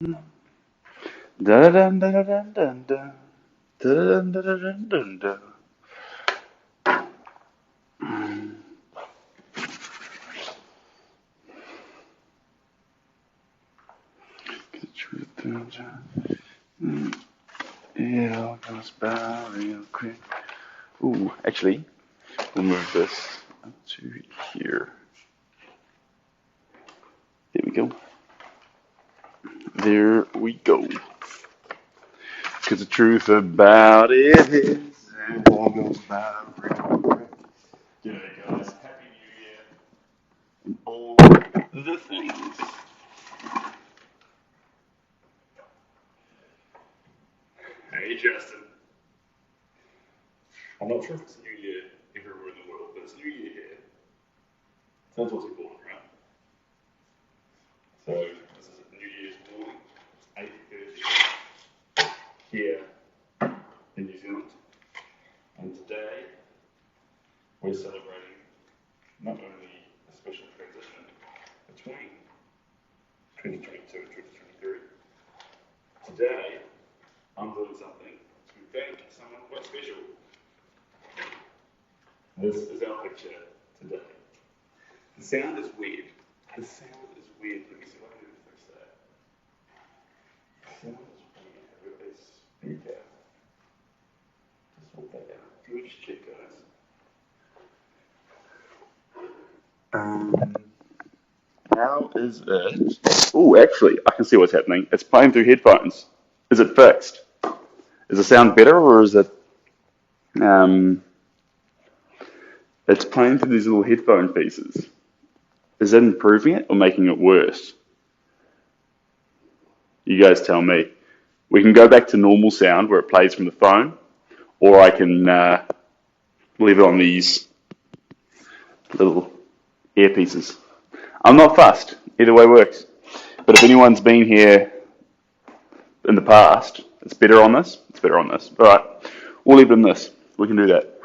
Dun dun dun dun dun dun. Dun dun dun dun dun. It all goes by real quick. Ooh, actually, we'll move this to here. There we go. There we go. Because the truth about it is, it all goes by real quick. G'day guys, Happy New Year, and all the things. Hey Justin. I'm not sure if it's New Year everywhere in the world, but it's New Year here. So that's what's important, right? So this is New Year's morning. It's 8:30 here in New Zealand. And today we're celebrating not only a special transition between 2022 and 2023. Today I'm doing something to thank someone quite special. This is our picture today. The sound is weird. The sound is weird. Let me see if I can fix that. The sound is weird. Everybody's speaker. Just hold that down. Let me just check, guys. How is it? Oh, actually, I can see what's happening. It's playing through headphones. Is it fixed? Is the sound better, or is it? It's playing through these little headphone pieces. Is it improving it or making it worse? You guys tell me. We can go back to normal sound where it plays from the phone, or I can leave it on these little earpieces. I'm not fussed. Either way works. But if anyone's been here in the past, it's better on this. It's better on this. All right, we'll leave it in this. We can do that.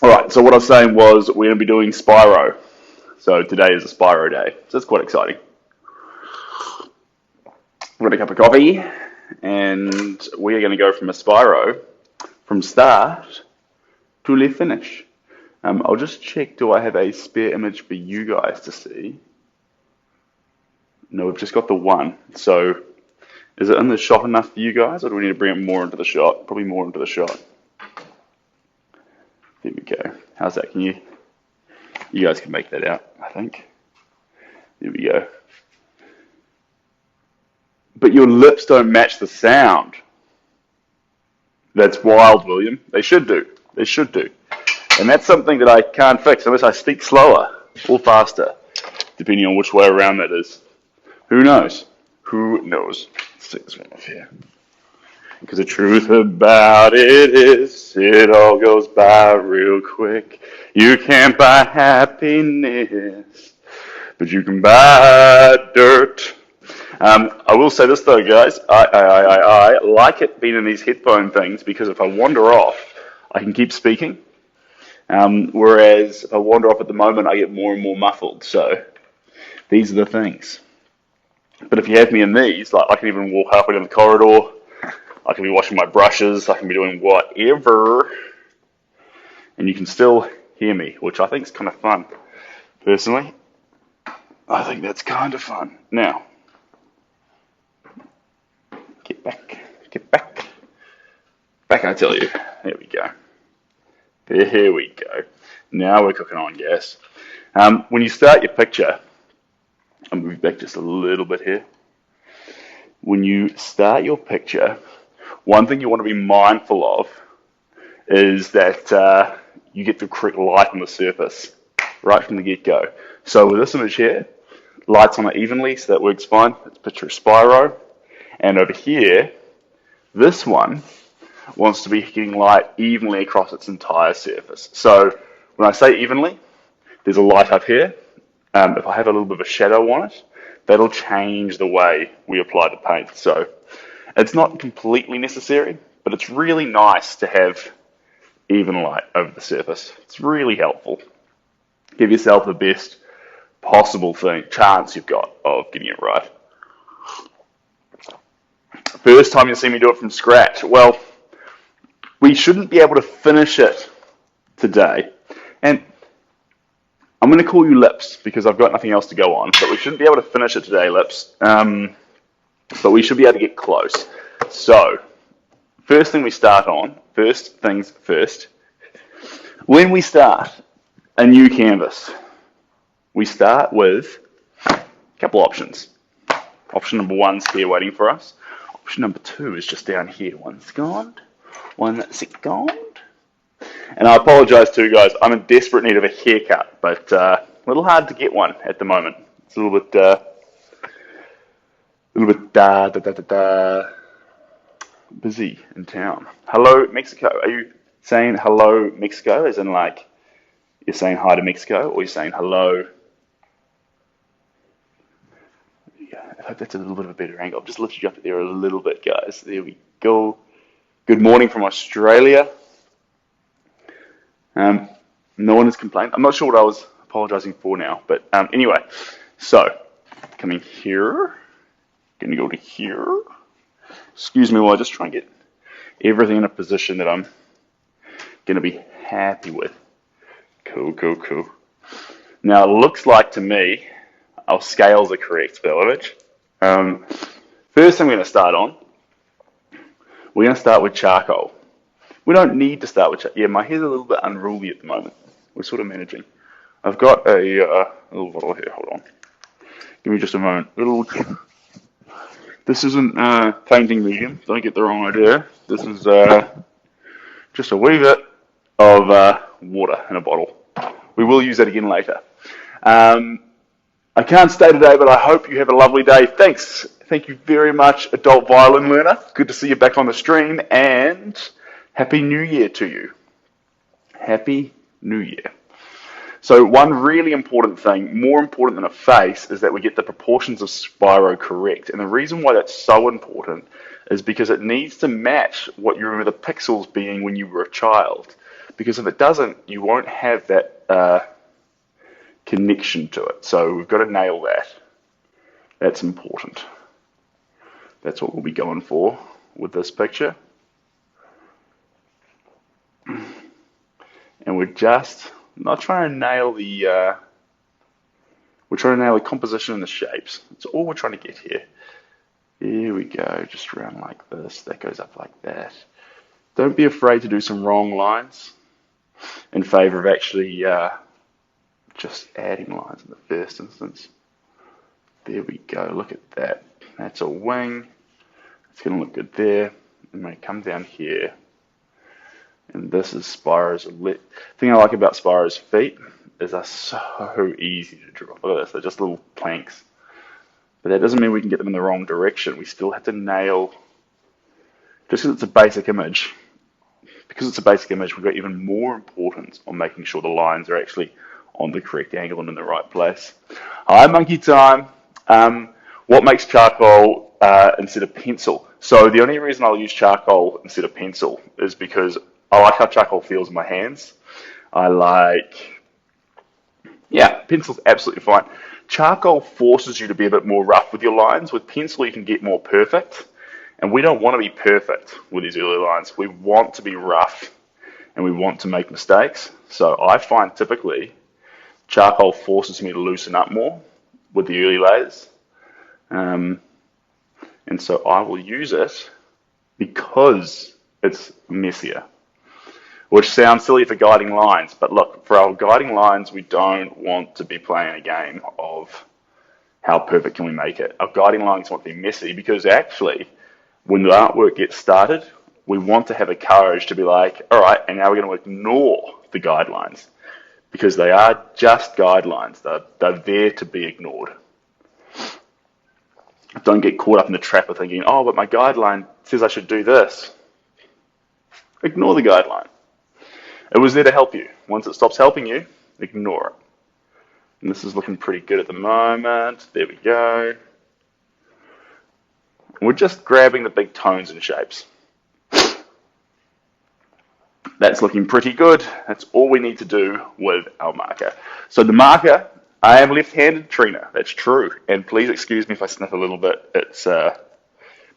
All right. So what I was saying was we're going to be doing Spyro. So today is a Spyro day. So it's quite exciting. We've got a cup of coffee, and we are going to go from a Spyro from start to le finish. I'll just check, do I have a spare image for you guys to see? No, we've just got the one. So is it in the shot enough for you guys, or do we need to bring it more into the shot? Probably more into the shot. There we go. How's that? Can you guys can make that out, I think. There we go. But your lips don't match the sound. That's wild, William. They should do. They should do. And that's something that I can't fix unless I speak slower or faster, depending on which way around that is. Who knows? Who knows? Let's take this one off here. Because the truth about it is, it all goes by real quick. You can't buy happiness, but you can buy dirt. I will say this though, guys. I like it being in these headphone things because if I wander off, I can keep speaking. Whereas if I wander off at the moment, I get more and more muffled. So these are the things. But if you have me in these, like I can even walk halfway down the corridor. I can be washing my brushes. I can be doing whatever, and you can still hear me, which I think is kind of fun. Personally, I think that's kind of fun. Now, get back, back. I tell you, there we go. There we go. Now we're cooking on gas. When you start your picture, I'll move back just a little bit here. When you start your picture, one thing you want to be mindful of is that you get the correct light on the surface right from the get-go. So with this image here, light's on it evenly, so that works fine. It's a picture of Spyro. And over here, this one wants to be getting light evenly across its entire surface. So when I say evenly, there's a light up here. If I have a little bit of a shadow on it, that'll change the way we apply the paint. So it's not completely necessary, but it's really nice to have even light over the surface. It's really helpful. Give yourself the best possible chance you've got of getting it right. First time you'll see me do it from scratch. Well, we shouldn't be able to finish it today. And I'm going to call you Lips because I've got nothing else to go on. But we shouldn't be able to finish it today, Lips. But we should be able to get close. So, first thing we start on, first things first. When we start a new canvas, we start with a couple options. Option number 1's here waiting for us. Option number 2 is just down here. One second. And I apologise too, guys. I'm in desperate need of a haircut, but a little hard to get one at the moment. It's a little bit busy in town. Hello, Mexico. Are you saying hello, Mexico, as in like you're saying hi to Mexico, or you're saying hello? Yeah, I hope that's a little bit of a better angle. I've just lifted you up there a little bit, guys. There we go. Good morning from Australia. No one has complained. I'm not sure what I was apologising for now, but anyway. So, coming here. Going to go to here. Excuse me while I just try and get everything in a position that I'm going to be happy with. Cool. Now, it looks like to me our scales are correct for the image. First thing we're going to start on, we're going to start with charcoal. We don't need to start with charcoal. Yeah, my hair's a little bit unruly at the moment. We're sort of managing. I've got a little bottle here. Hold on. Give me just a moment. This isn't painting medium. Don't get the wrong idea. This is just a wee bit of water in a bottle. We will use that again later. I can't stay today, but I hope you have a lovely day. Thanks. Thank you very much, Adult Violin Learner. Good to see you back on the stream, and Happy New Year to you. Happy New Year. So one really important thing, more important than a face, is that we get the proportions of Spyro correct. And the reason why that's so important is because it needs to match what you remember the pixels being when you were a child. Because if it doesn't, you won't have that connection to it. So we've got to nail that. That's important. That's what we'll be going for with this picture. And we're just not trying to nail the we're trying to nail the composition and the shapes. That's all we're trying to get here. Here we go, just around like this. That goes up like that. Don't be afraid to do some wrong lines in favor of actually just adding lines in the first instance. There we go, look at that. That's a wing. It's going to look good there. And when it comes down here, and this is Spyro's. The thing I like about Spyro's feet is they're so easy to draw. Look at this, they're just little planks. But that doesn't mean we can get them in the wrong direction. We still have to nail, just because it's a basic image, we've got even more importance on making sure the lines are actually on the correct angle and in the right place. Hi, Monkey Time. What makes charcoal instead of pencil? So the only reason I'll use charcoal instead of pencil is because I like how charcoal feels in my hands. Pencil's absolutely fine. Charcoal forces you to be a bit more rough with your lines. With pencil, you can get more perfect. And we don't want to be perfect with these early lines. We want to be rough and we want to make mistakes. So I find typically charcoal forces me to loosen up more with the early layers. And so I will use it because it's messier. Which sounds silly for guiding lines, but look, for our guiding lines, we don't want to be playing a game of how perfect can we make it. Our guiding lines want to be messy because actually, when the artwork gets started, we want to have the courage to be like, all right, and now we're going to ignore the guidelines because they are just guidelines. They're there to be ignored. Don't get caught up in the trap of thinking, oh, but my guideline says I should do this. Ignore the guideline. It was there to help you. Once it stops helping you, ignore it. And this is looking pretty good at the moment. There we go. We're just grabbing the big tones and shapes. That's looking pretty good. That's all we need to do with our marker. So the marker, I am left-handed, Trina. That's true. And please excuse me if I sniff a little bit. It's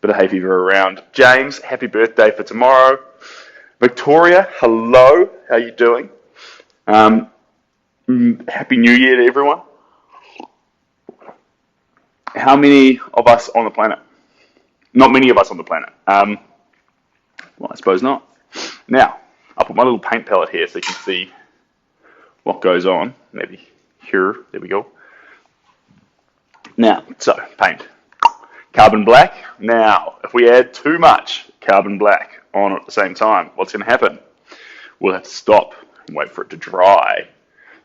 Bit of hay fever around. James, happy birthday for tomorrow. Victoria, hello. How you doing? Happy New Year to everyone. How many of us on the planet? Not many of us on the planet. Well, I suppose not. Now, I'll put my little paint palette here so you can see what goes on. Maybe here. There we go. Now, so, paint. Carbon black. Now, if we add too much carbon black on at the same time, what's going to happen? We'll have to stop and wait for it to dry.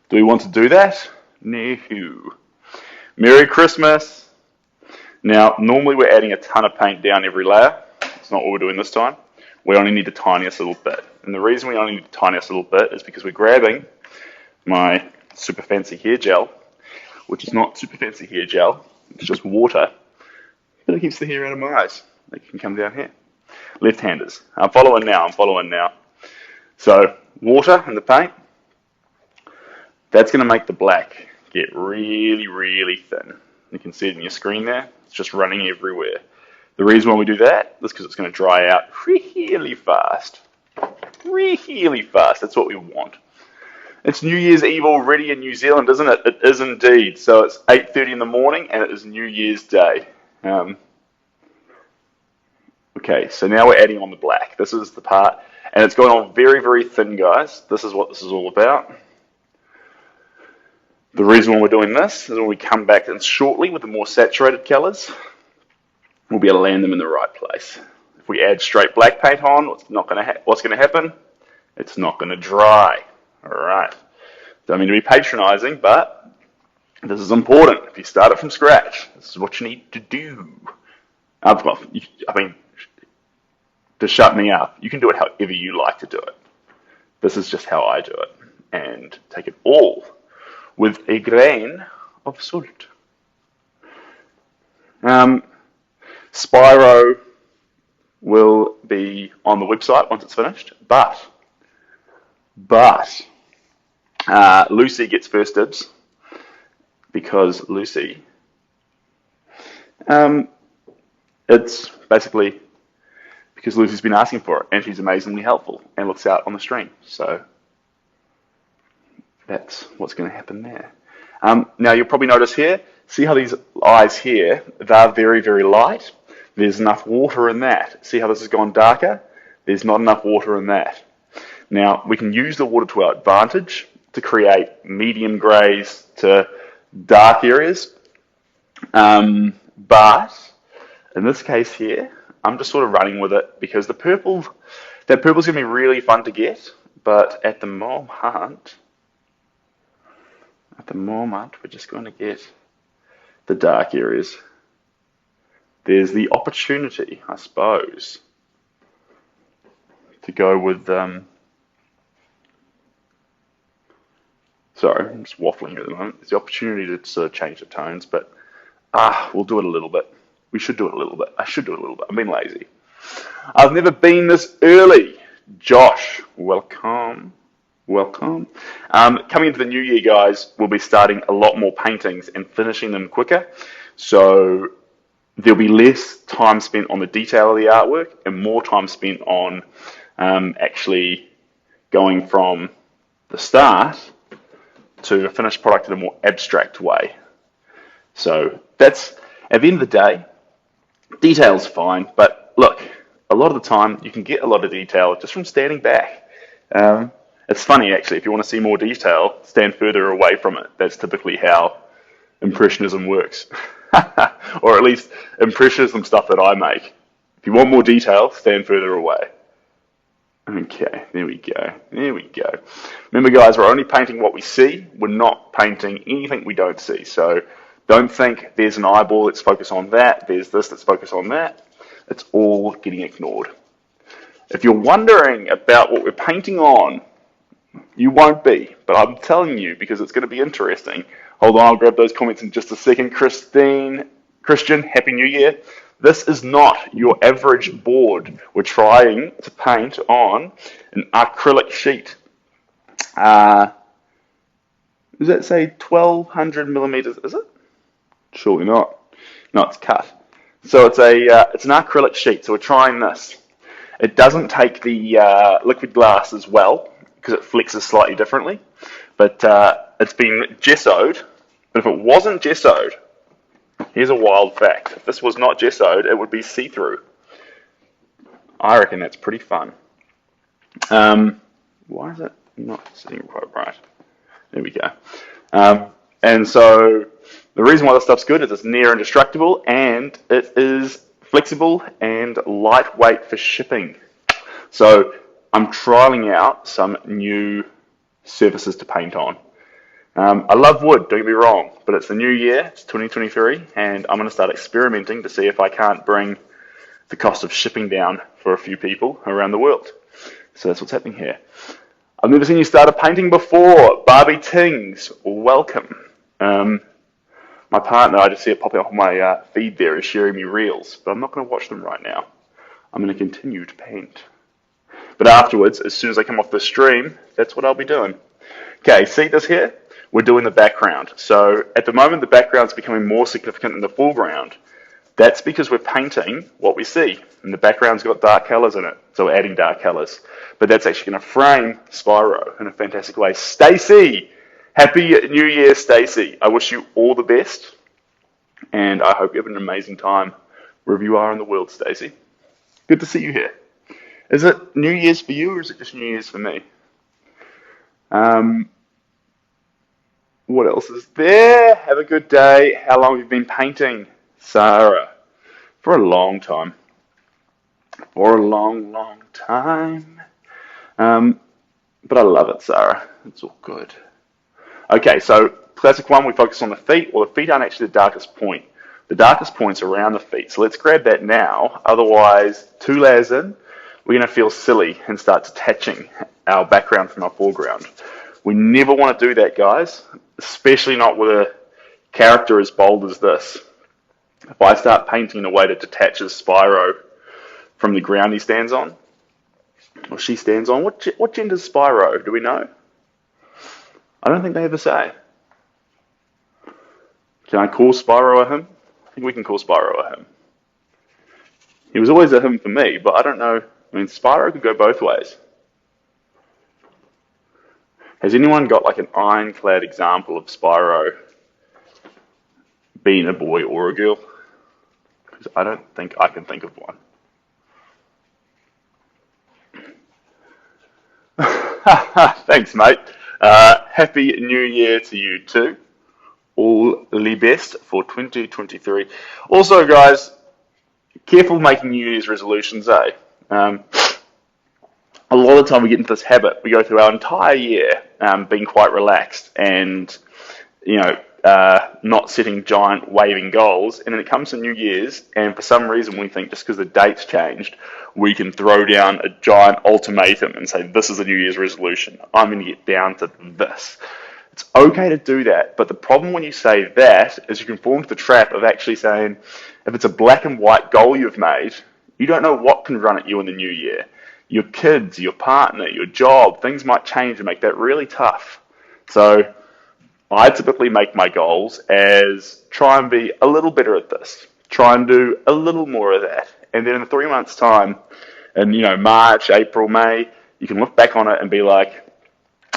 Do we want to do that? No. Merry Christmas. Now, normally we're adding a ton of paint down every layer. That's not what we're doing this time. We only need the tiniest little bit. And the reason we only need the tiniest little bit is because we're grabbing my super fancy hair gel, which is not super fancy hair gel, it's just water, but it keeps the hair out of my eyes. They can come down here. Left-handers. I'm following now. So, water and the paint, that's going to make the black get really, really thin. You can see it in your screen there. It's just running everywhere. The reason why we do that is because it's going to dry out really fast. Really fast. That's what we want. It's New Year's Eve already in New Zealand, isn't it? It is indeed. So it's 8:30 in the morning and it is New Year's Day. Okay, so now we're adding on the black. This is the part, and it's going on very, very thin, guys. This is what this is all about. The reason why we're doing this is when we come back in shortly with the more saturated colours, we'll be able to land them in the right place. If we add straight black paint on, what's going to happen? It's not going to dry. All right. Don't mean to be patronising, but this is important. If you start it from scratch, this is what you need to do. To shut me up, you can do it however you like to do it. This is just how I do it. And take it all with a grain of salt. Spyro will be on the website once it's finished, but Lucy gets first dibs because Lucy, it's basically because Lucy's been asking for it and she's amazingly helpful and looks out on the stream. So that's what's going to happen there. Now you'll probably notice here, see how these eyes here, they're very, very light. There's enough water in that. See how this has gone darker? There's not enough water in that. Now, we can use the water to our advantage to create medium greys to dark areas. But in this case here, I'm just sort of running with it because that purple's going to be really fun to get. But at the moment, we're just going to get the dark areas. There's the opportunity, I suppose, to go with... Sorry, I'm just waffling here at the moment. There's the opportunity to sort of change the tones, but we'll do it a little bit. We should do it a little bit. I should do it a little bit. I'm being lazy. I've never been this early. Josh, welcome. Welcome. Coming into the new year, guys, we'll be starting a lot more paintings and finishing them quicker. So there'll be less time spent on the detail of the artwork and more time spent on actually going from the start to a finished product in a more abstract way. So that's, at the end of the day, detail's fine, but look, a lot of the time you can get a lot of detail just from standing back. It's funny actually, if you want to see more detail, stand further away from it. That's typically how Impressionism works. Or at least Impressionism stuff that I make. If you want more detail, stand further away. Okay, there we go. Remember guys, we're only painting what we see. We're not painting anything we don't see. So don't think there's an eyeball, let's focus on that. There's this, let's focus on that. It's all getting ignored. If you're wondering about what we're painting on, you won't be, but I'm telling you because it's going to be interesting. Hold on, I'll grab those comments in just a second. Christian, Happy New Year. This is not your average board. We're trying to paint on an acrylic sheet. Does that say 1200 millimeters, is it? Surely not. No, it's cut. So it's an acrylic sheet. So we're trying this. It doesn't take the liquid glass as well because it flexes slightly differently. But it's been gessoed. But if it wasn't gessoed, here's a wild fact. If this was not gessoed, it would be see-through. I reckon that's pretty fun. Why is it not sitting quite right? There we go. And so the reason why this stuff's good is it's near indestructible and it is flexible and lightweight for shipping. So I'm trialing out some new surfaces to paint on. I love wood, don't get me wrong, but it's the new year, it's 2023, and I'm going to start experimenting to see if I can't bring the cost of shipping down for a few people around the world. So that's what's happening here. I've never seen you start a painting before. Barbie Tings, welcome. My partner, I just see it popping up on my feed there, is sharing me reels, but I'm not going to watch them right now. I'm going to continue to paint. But afterwards, as soon as I come off the stream, that's what I'll be doing. Okay, see this here? We're doing the background. So at the moment, the background's becoming more significant than the foreground. That's because we're painting what we see, and the background's got dark colours in it, so we're adding dark colours. But that's actually going to frame Spyro in a fantastic way. Stacey! Happy New Year, Stacey. I wish you all the best, and I hope you have an amazing time wherever you are in the world, Stacey. Good to see you here. Is it New Year's for you, or is it just New Year's for me? What else is there? Have a good day. How long have you been painting, Sarah? For a long time. For a long, long time. But I love it, Sarah. It's all good. Okay, so classic one, we focus on the feet. Well, the feet aren't actually the darkest point. The darkest point's around the feet. So let's grab that now. Otherwise, 2 layers in, we're going to feel silly and start detaching our background from our foreground. We never want to do that, guys, especially not with a character as bold as this. If I start painting in a way that detaches Spyro from the ground he stands on, or she stands on, what gender's Spyro? Do we know? I don't think they ever say. Can I call Spyro a him? I think we can call Spyro a him. He was always a him for me, but I don't know. I mean, Spyro could go both ways. Has anyone got like an ironclad example of Spyro being a boy or a girl? Because I don't think I can think of one. Thanks, mate. Happy New Year to you too. All the best for 2023. Also, guys, careful making New Year's resolutions, eh? A lot of the time we get into this habit. We go through our entire year being quite relaxed and, not setting giant waving goals. And then it comes to New Year's, and for some reason we think just because the date's changed, we can throw down a giant ultimatum and say, this is a New Year's resolution. I'm going to get down to this. It's okay to do that, but the problem when you say that is you can fall into the trap of actually saying, if it's a black and white goal you've made, you don't know what can run at you in the new year. Your kids, your partner, your job, things might change and make that really tough. So I typically make my goals as try and be a little better at this, try and do a little more of that. And then in 3 months' time, in March, April, May, you can look back on it and be like,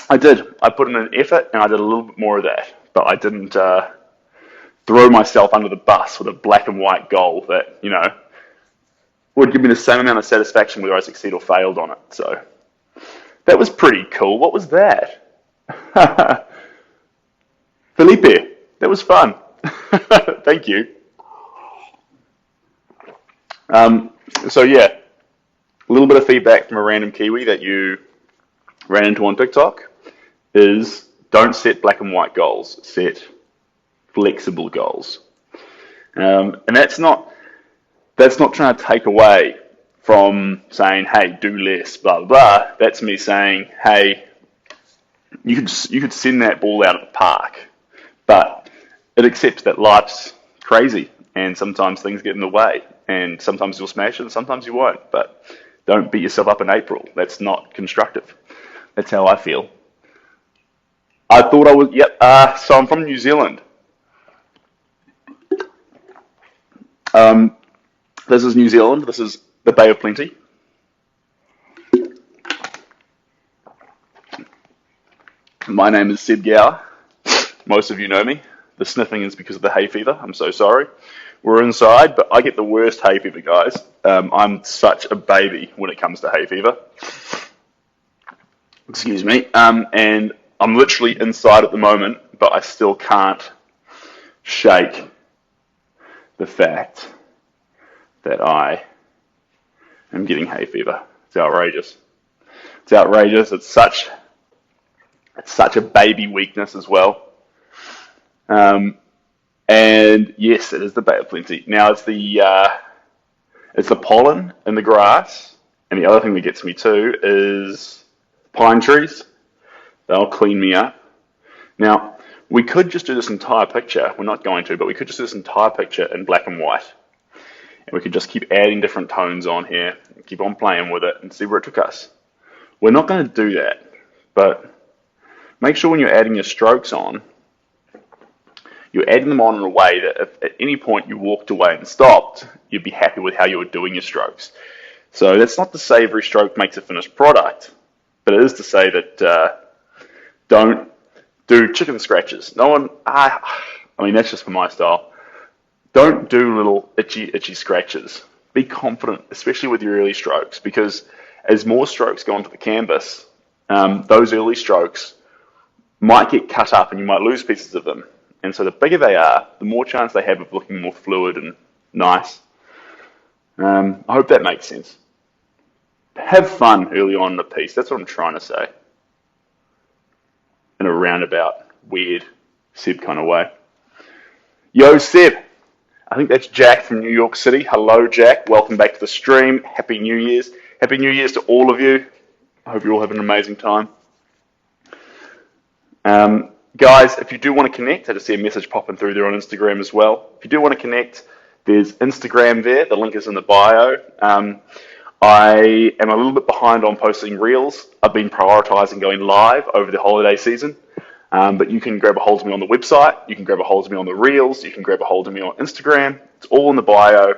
I put in an effort and I did a little bit more of that, but I didn't throw myself under the bus with a black and white goal that, would give me the same amount of satisfaction whether I succeed or failed on it. So that was pretty cool. What was that? Felipe, that was fun. Thank you. So yeah, a little bit of feedback from a random Kiwi that you ran into on TikTok is don't set black and white goals, set flexible goals. And that's not trying to take away from saying, hey, do less, blah, blah, blah. That's me saying, hey, you could send that ball out of the park, but it accepts that life's crazy and sometimes things get in the way and sometimes you'll smash it and sometimes you won't, but don't beat yourself up in April. That's not constructive. That's how I feel. I thought I was, so I'm from New Zealand. This is New Zealand. This is the Bay of Plenty. My name is Seb Gower. Most of you know me. The sniffing is because of the hay fever. I'm so sorry. We're inside, but I get the worst hay fever, guys. I'm such a baby when it comes to hay fever. Excuse me. And I'm literally inside at the moment, but I still can't shake the fact that I am getting hay fever. It's outrageous. It's outrageous. It's such a baby weakness as well. And yes, it is the Bay of Plenty. Now it's the pollen in the grass, and the other thing that gets me too is pine trees. They'll clean me up. Now, we could just do this entire picture. We're not going to, but we could just do this entire picture in black and white. And we could just keep adding different tones on here, and keep on playing with it, and see where it took us. We're not going to do that, but make sure when you're adding your strokes on, you're adding them on in a way that if at any point you walked away and stopped, you'd be happy with how you were doing your strokes. So that's not to say every stroke makes a finished product, but it is to say that don't do chicken scratches. No one, I mean, that's just for my style. Don't do little itchy scratches. Be confident, especially with your early strokes, because as more strokes go onto the canvas, those early strokes might get cut up and you might lose pieces of them. And so the bigger they are, the more chance they have of looking more fluid and nice. I hope that makes sense. Have fun early on in the piece. That's what I'm trying to say. In a roundabout, weird Seb kind of way. Yo, Seb. I think that's Jack from New York City. Hello, Jack. Welcome back to the stream. Happy New Year's. Happy New Year's to all of you. I hope you're all having an amazing time. Guys, if you do want to connect, I just see a message popping through there on Instagram as well. If you do want to connect, there's Instagram there. The link is in the bio. I am a little bit behind on posting reels. I've been prioritizing going live over the holiday season. But you can grab a hold of me on the website. You can grab a hold of me on the reels. You can grab a hold of me on Instagram. It's all in the bio.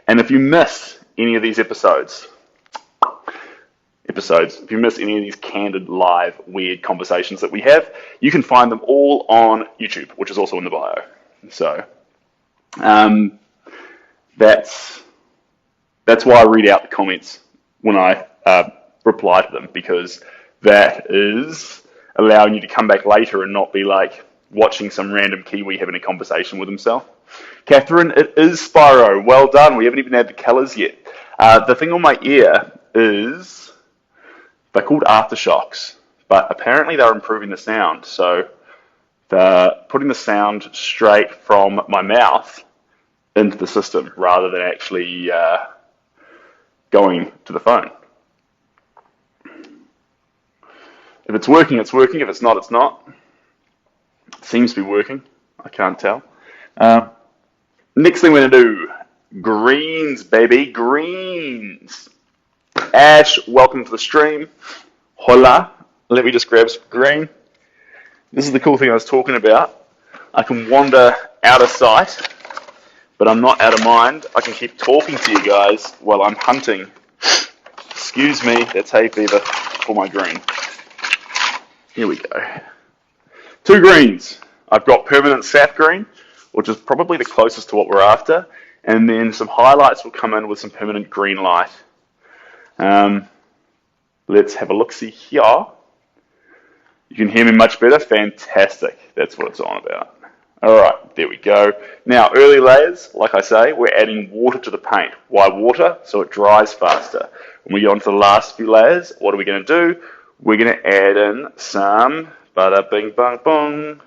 And if you miss any of these episodes, if you miss any of these candid, live, weird conversations that we have, you can find them all on YouTube, which is also in the bio. So that's why I read out the comments when I reply to them, because that is allowing you to come back later and not be like watching some random Kiwi having a conversation with himself. Catherine, it is Spyro. Well done. We haven't even had the colours yet. The thing on my ear is, they're called aftershocks, but apparently they're improving the sound. So they're putting the sound straight from my mouth into the system rather than actually going to the phone. If it's working, it's working. If it's not, it's not. It seems to be working. I can't tell. Next thing we're going to do, greens, baby, greens. Ash, welcome to the stream. Hola. Let me just grab some green. This is the cool thing I was talking about. I can wander out of sight, but I'm not out of mind. I can keep talking to you guys while I'm hunting. Excuse me, that's hay fever for my green. Here we go. 2 greens. I've got permanent sap green, which is probably the closest to what we're after, and then some highlights will come in with some permanent green light. Let's have a look-see here. You can hear me much better. Fantastic. That's what it's on about. All right, there we go. Now, early layers, like I say, we're adding water to the paint. Why water? So it dries faster. When we go on to the last few layers, what are we going to do? We're going to add in some bada bing bang bong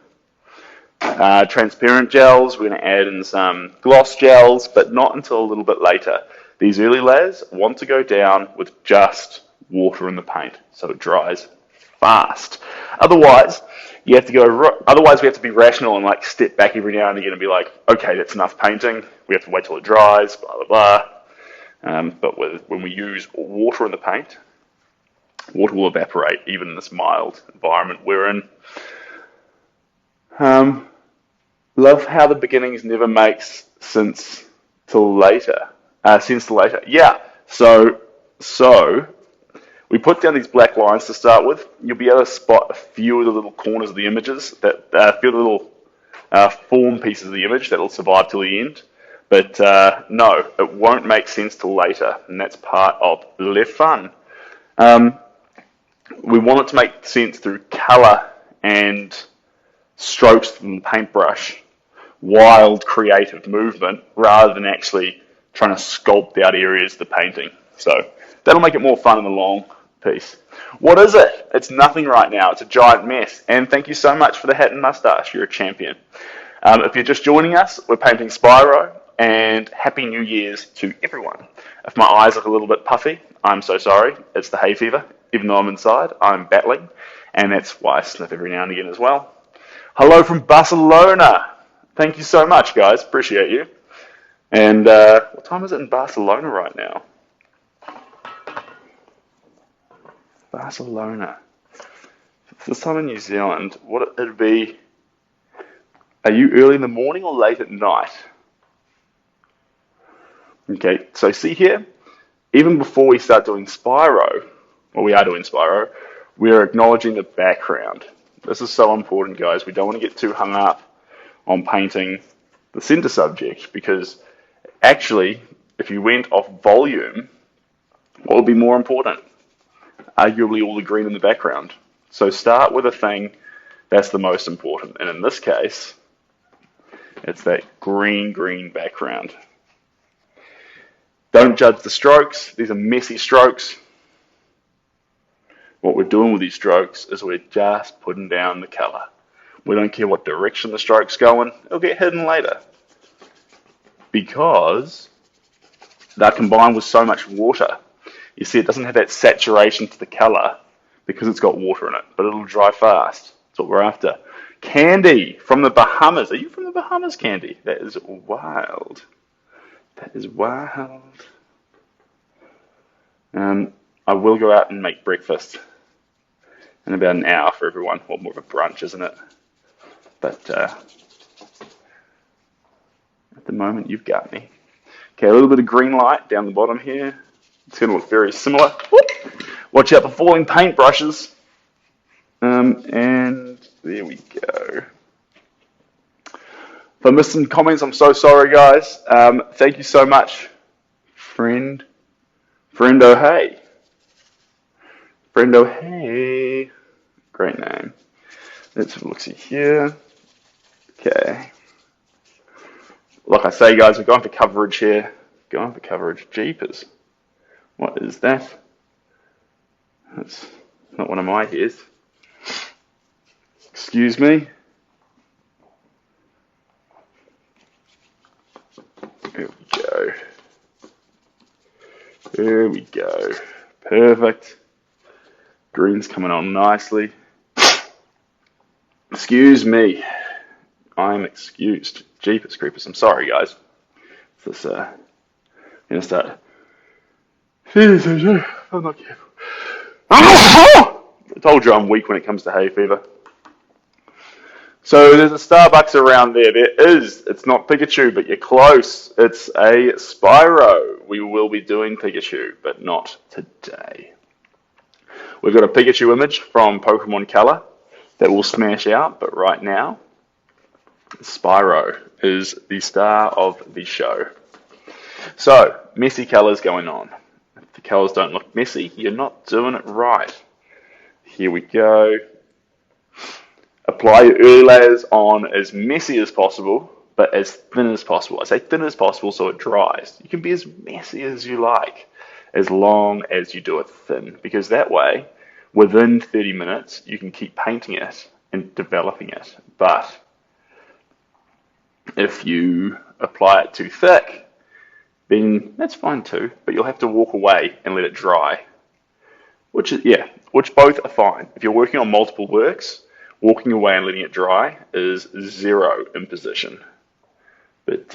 transparent gels. We're going to add in some gloss gels, but not until a little bit later. These early layers want to go down with just water in the paint, so it dries fast. Otherwise, we have to be rational and like step back every now and again and be like, okay, that's enough painting. We have to wait till it dries, blah blah blah. But when we use water in the paint, water will evaporate, even in this mild environment we're in. Love how the beginnings never makes sense till later. Since the later. Yeah. So we put down these black lines to start with. You'll be able to spot a few of the little corners of the images, that a few of the little form pieces of the image that'll survive till the end. But no, it won't make sense till later, and that's part of le fun. We want it to make sense through colour and strokes from the paintbrush, wild creative movement, rather than actually trying to sculpt out areas of the painting. So that'll make it more fun in the long piece. What is it? It's nothing right now. It's a giant mess. And thank you so much for the hat and mustache. You're a champion. If you're just joining us, we're painting Spyro, and Happy New Year's to everyone. If my eyes look a little bit puffy, I'm so sorry. It's the hay fever. Even though I'm inside, I'm battling, and that's why I sniff every now and again as well. Hello from Barcelona. Thank you so much, guys. Appreciate you. And what time is it in Barcelona right now? Barcelona. This time in New Zealand, what it'd be? Are you early in the morning or late at night? Okay, so see here, even before we start doing Spyro, well, we are doing Spyro, we're acknowledging the background. This is so important, guys. We don't want to get too hung up on painting the center subject, because actually, if you went off volume, what would be more important? Arguably all the green in the background. So start with a thing that's the most important. And in this case, it's that green background. Don't judge the strokes. These are messy strokes. What we're doing with these strokes is we're just putting down the colour. We don't care what direction the stroke's going. It'll get hidden later, because they're combined with so much water. You see, it doesn't have that saturation to the colour because it's got water in it, but it'll dry fast. That's what we're after. Candy from the Bahamas. Are you from the Bahamas, Candy? That is wild. That is wild. I will go out and make breakfast in about an hour for everyone. Well, more of a brunch, isn't it? But at the moment, you've got me. Okay, a little bit of green light down the bottom here. It's going to look very similar. Whoop. Watch out for falling paintbrushes. And there we go. If I missed some comments, I'm so sorry, guys. Thank you so much, Friendo Hey. Friendo Hey. Great name. Let's have a look-see here. Okay. Like I say, guys, we're going for coverage here. Going for coverage. Jeepers. What is that? That's not one of my hairs. Excuse me. There we go. There we go. Perfect. Green's coming on nicely. Excuse me. I'm excused. Jeepers creepers. I'm sorry, guys. This, I'm going to start. I'm not careful. I told you I'm weak when it comes to hay fever. So there's a Starbucks around there. There is. It's not Pikachu, but you're close. It's a Spyro. We will be doing Pikachu, but not today. We've got a Pikachu image from Pokemon Color that will smash out, but right now, Spyro is the star of the show. So, messy colors going on. If the colors don't look messy, you're not doing it right. Here we go. Apply your early layers on as messy as possible, but as thin as possible. I say thin as possible so it dries. You can be as messy as you like, as long as you do it thin, because that way, within 30 minutes, you can keep painting it and developing it. But if you apply it too thick, then that's fine too, but you'll have to walk away and let it dry. Which both are fine. If you're working on multiple works, walking away and letting it dry is zero imposition. But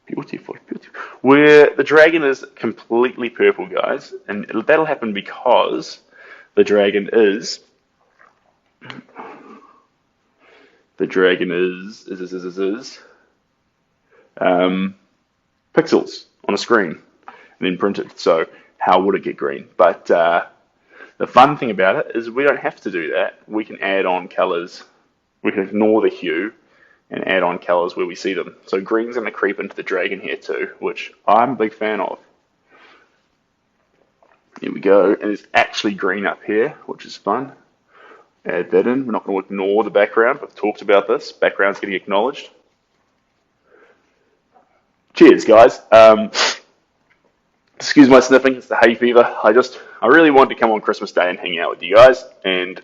beautiful, beautiful. Where the dragon is completely purple, guys, and that'll happen because the dragon is pixels on a screen and then printed. So how would it get green? But the fun thing about it is we don't have to do that. We can add on colors. We can ignore the hue and add on colors where we see them. So green's going to creep into the dragon here too, which I'm a big fan of. Here we go, and it's actually green up here, which is fun. Add that in. We're not going to ignore the background. We've talked about this. Background's getting acknowledged. Cheers, guys. Excuse my sniffing. It's the hay fever. I really wanted to come on Christmas Day and hang out with you guys and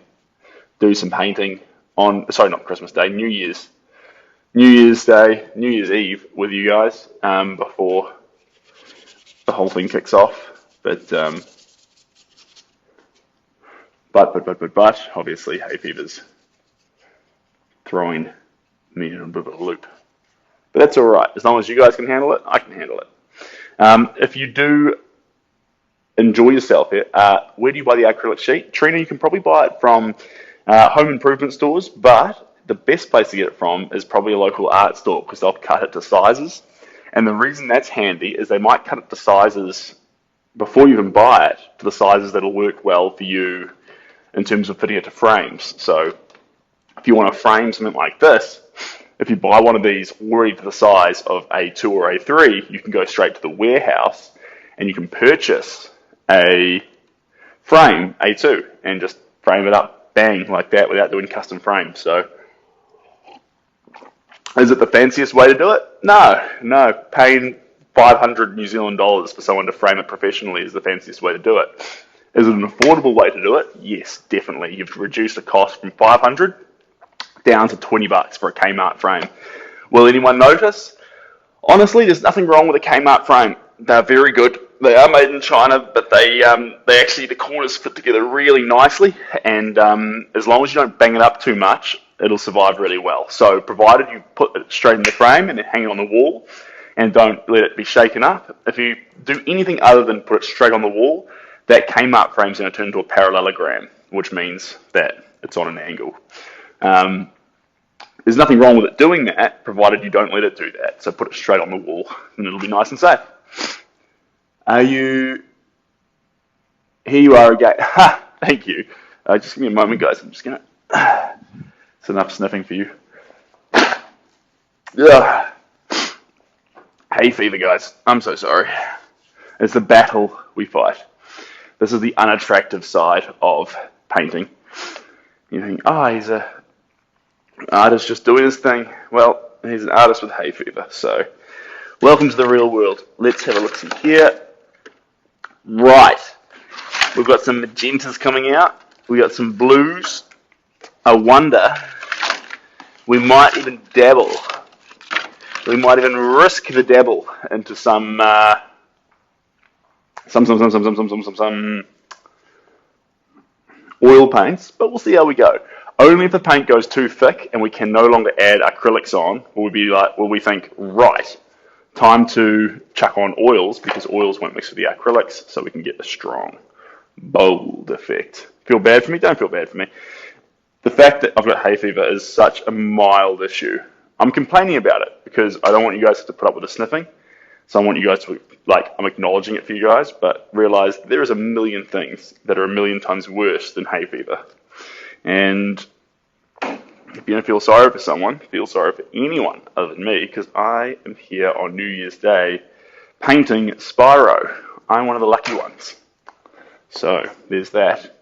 do some painting on. Sorry, not Christmas Day. New Year's Day, New Year's Eve with you guys before the whole thing kicks off. But obviously hay fever's throwing me in a bit of a loop. But that's all right. As long as you guys can handle it, I can handle it. If you do enjoy yourself here, where do you buy the acrylic sheet? Trina, you can probably buy it from home improvement stores, but the best place to get it from is probably a local art store because they'll cut it to sizes. And the reason that's handy is they might cut it to sizes before you even buy it, to the sizes that'll work well for you in terms of fitting it to frames. So if you want to frame something like this, if you buy one of these already to the size of A2 or A3, you can go straight to the warehouse and you can purchase a frame A2 and just frame it up, bang, like that without doing custom frames. So is it the fanciest way to do it? No. Paying 500 New Zealand dollars for someone to frame it professionally is the fanciest way to do it. Is it an affordable way to do it? Yes, definitely. You've reduced the cost from 500 down to 20 bucks for a Kmart frame. Will anyone notice? Honestly, there's nothing wrong with a Kmart frame. They're very good. They are made in China, but they actually, the corners fit together really nicely, and as long as you don't bang it up too much, it'll survive really well. So provided you put it straight in the frame and then hang it on the wall, and don't let it be shaken up. If you do anything other than put it straight on the wall, that Kmart frame's going to turn into a parallelogram, which means that it's on an angle. There's nothing wrong with it doing that, provided you don't let it do that. So put it straight on the wall, and it'll be nice and safe. Here you are again. Ha! Thank you. Just give me a moment, guys. I'm just going to... It's enough sniffing for you. Ugh. Hay fever, guys. I'm so sorry. It's the battle we fight. This is the unattractive side of painting. You think, he's an artist just doing his thing. Well, he's an artist with hay fever. So, welcome to the real world. Let's have a look here. Right. We've got some magentas coming out. We've got some blues. I wonder, we might even dabble. We might even risk the dabble into some oil paints, but we'll see how we go. Only if the paint goes too thick and we can no longer add acrylics on, will we think, right, time to chuck on oils, because oils won't mix with the acrylics, so we can get a strong, bold effect. Feel bad for me? Don't feel bad for me. The fact that I've got hay fever is such a mild issue. I'm complaining about it because I don't want you guys to put up with the sniffing. So I want you guys to, I'm acknowledging it for you guys, but realize there is a million things that are a million times worse than hay fever. And if you don't feel sorry for someone, feel sorry for anyone other than me, because I am here on New Year's Day painting Spyro. I'm one of the lucky ones. So there's that.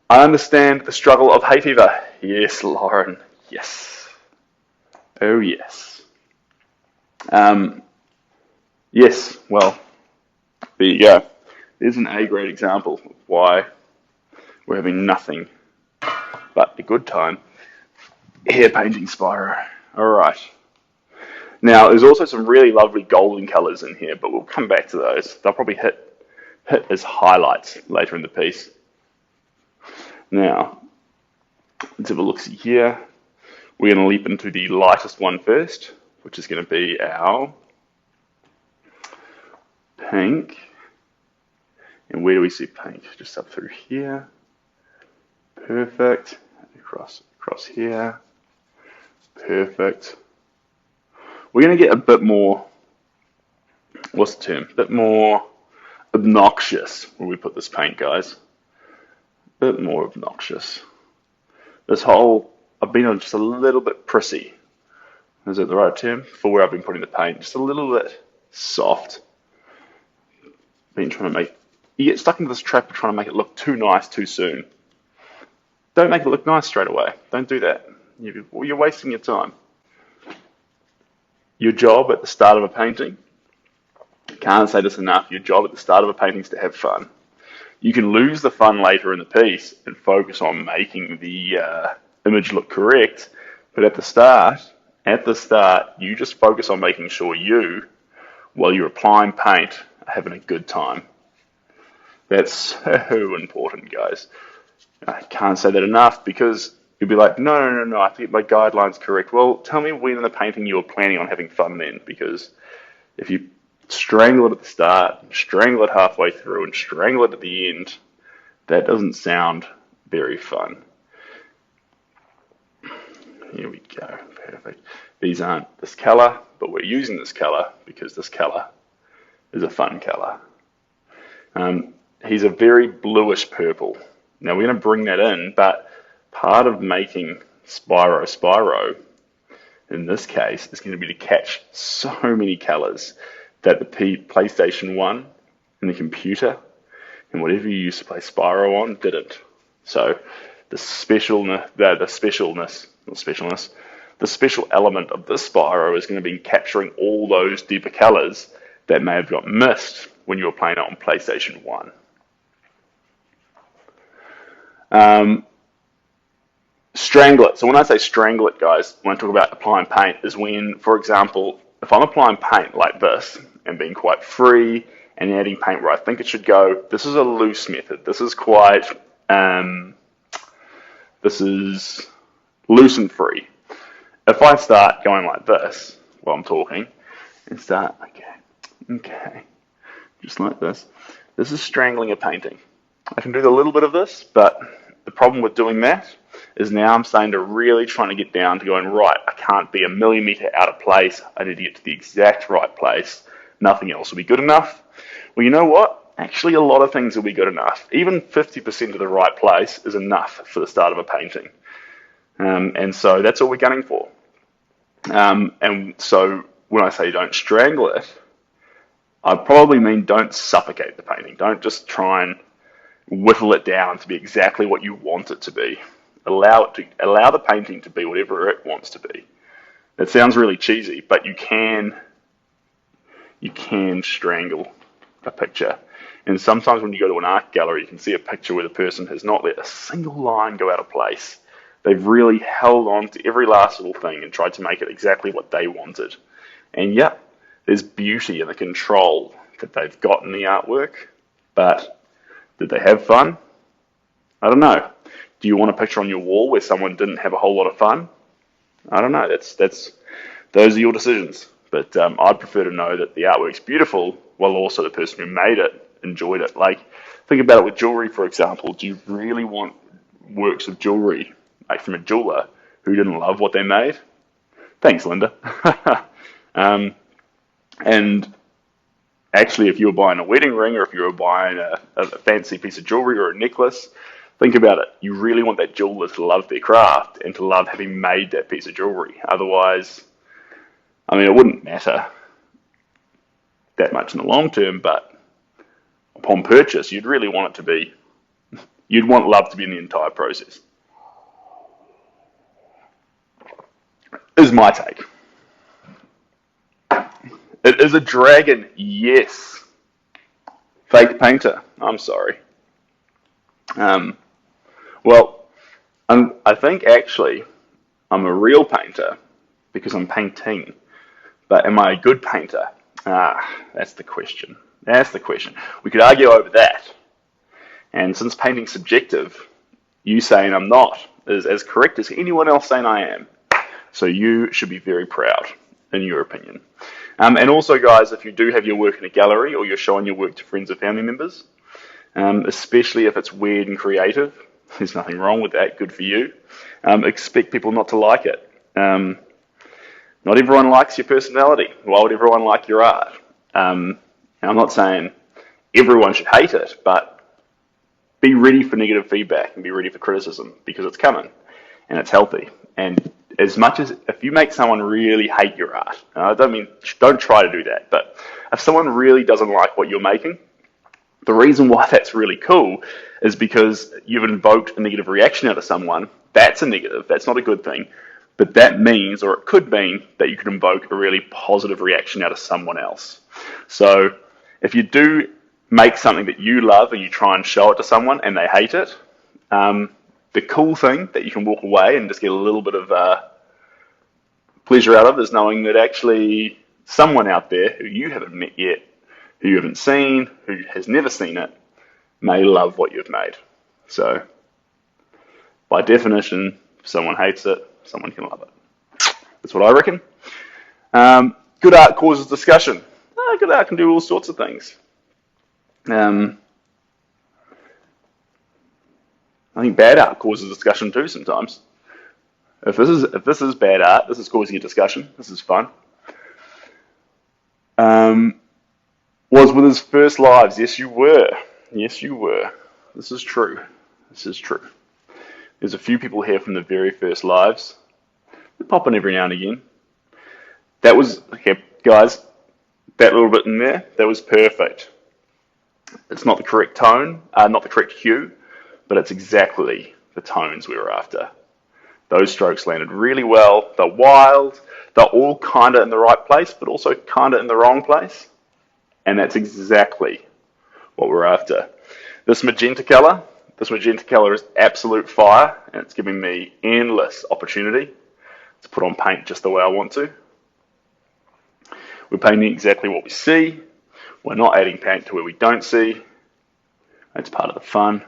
I understand the struggle of hay fever. Yes, Lauren. Yes. Oh, yes. Yes, well, there you go. There's an A-grade example of why we're having nothing but a good time here painting Spyro. All right. Now, there's also some really lovely golden colours in here, but we'll come back to those. They'll probably hit as highlights later in the piece. Now, let's have a look-see here. We're going to leap into the lightest one first, which is going to be our pink. And where do we see pink? Just up through here. Perfect. Across here. Perfect. we're going to get a bit more, what's the term? A bit more obnoxious when we put this paint, guys. A bit more obnoxious. This whole, I've been on just a little bit prissy. Is that the right term? For where I've been putting the paint. Just a little bit soft. Been trying to make, you get stuck into this trap of trying to make it look too nice too soon. Don't make it look nice straight away. Don't do that. You're wasting your time. Your job at the start of a painting, can't say this enough, your job at the start of a painting is to have fun. You can lose the fun later in the piece and focus on making the image look correct, but at the start, you just focus on making sure you, while you're applying paint, are having a good time. That's so important, guys. I can't say that enough, because you'll be like, no, I think my guideline's correct. Well, tell me when in the painting you were planning on having fun then, because if you strangle it at the start, strangle it halfway through, and strangle it at the end, that doesn't sound very fun. Here we go, perfect. These aren't this color, but we're using this color because this color is a fun color. He's a very bluish purple. Now we're going to bring that in, but part of making Spyro, in this case, is going to be to catch so many colors that the PlayStation 1 and the computer and whatever you used to play Spyro on didn't. So the special element of this Spyro is going to be capturing all those deeper colors that may have got missed when you were playing it on PlayStation 1. Strangle it. So when I say strangle it, guys, when I talk about applying paint, is when, for example, if I'm applying paint like this and being quite free and adding paint where I think it should go, this is a loose method. This is quite, this is loose and free. If I start going like this while I'm talking and start, okay, just like this is strangling a painting. I can do a little bit of this, but the problem with doing that is now I'm starting to really trying to get down to going, right, I can't be a millimeter out of place. I need to get to the exact right place. Nothing else will be good enough. Well, you know what? Actually, a lot of things will be good enough. Even 50% of the right place is enough for the start of a painting. And so that's all we're gunning for. And so when I say don't strangle it, I probably mean don't suffocate the painting. Don't just try and whittle it down to be exactly what you want it to be. Allow the painting to be whatever it wants to be. That sounds really cheesy, but you can strangle a picture. And sometimes when you go to an art gallery, you can see a picture where the person has not let a single line go out of place. They've really held on to every last little thing and tried to make it exactly what they wanted. And yeah, there's beauty in the control that they've got in the artwork, but did they have fun? I don't know. Do you want a picture on your wall where someone didn't have a whole lot of fun? I don't know. Those are your decisions. But I'd prefer to know that the artwork's beautiful while also the person who made it enjoyed it. Like, think about it with jewelry, for example. Do you really want works of jewelry like from a jeweler who didn't love what they made? Thanks, Linda. And actually, if you were buying a wedding ring or if you were buying a fancy piece of jewelry or a necklace, think about it. You really want that jeweler to love their craft and to love having made that piece of jewelry. Otherwise, I mean, it wouldn't matter that much in the long term, but upon purchase, you'd really want it to be, you'd want love to be in the entire process. Is my take. It is a dragon, yes. Fake painter, I'm sorry. Well, I think actually I'm a real painter because I'm painting. But am I a good painter? That's the question. That's the question. We could argue over that. And since painting's subjective, you saying I'm not is as correct as anyone else saying I am. So you should be very proud, in your opinion. And also, guys, if you do have your work in a gallery or you're showing your work to friends or family members, especially if it's weird and creative, there's nothing wrong with that, good for you. Expect people not to like it. Not everyone likes your personality. Why would everyone like your art? And I'm not saying everyone should hate it, but be ready for negative feedback and be ready for criticism, because it's coming and it's healthy. And as much as if you make someone really hate your art, I don't try to do that, but if someone really doesn't like what you're making, the reason why that's really cool is because you've invoked a negative reaction out of someone. That's a negative. That's not a good thing. But that means, or it could mean, that you could invoke a really positive reaction out of someone else. So if you do make something that you love and you try and show it to someone and they hate it, the cool thing that you can walk away and just get a little bit of pleasure out of is knowing that actually someone out there who you haven't met yet, who you haven't seen, who has never seen it, may love what you've made. So by definition, if someone hates it, someone can love it. That's what I reckon. Good art causes discussion. Good art can do all sorts of things. I think bad art causes discussion too sometimes. If this is bad art, this is causing a discussion. This is fun. Was with his first lives. Yes, you were. Yes, you were. This is true. This is true. There's a few people here from the very first lives. They pop in every now and again. That was, okay, guys, that little bit in there, that was perfect. It's not the correct tone, not the correct hue, but it's exactly the tones we were after. Those strokes landed really well. They're wild. They're all kind of in the right place, but also kind of in the wrong place. And that's exactly what we're after. This magenta color is absolute fire, and it's giving me endless opportunity to put on paint just the way I want to. We're painting exactly what we see. We're not adding paint to where we don't see. That's part of the fun.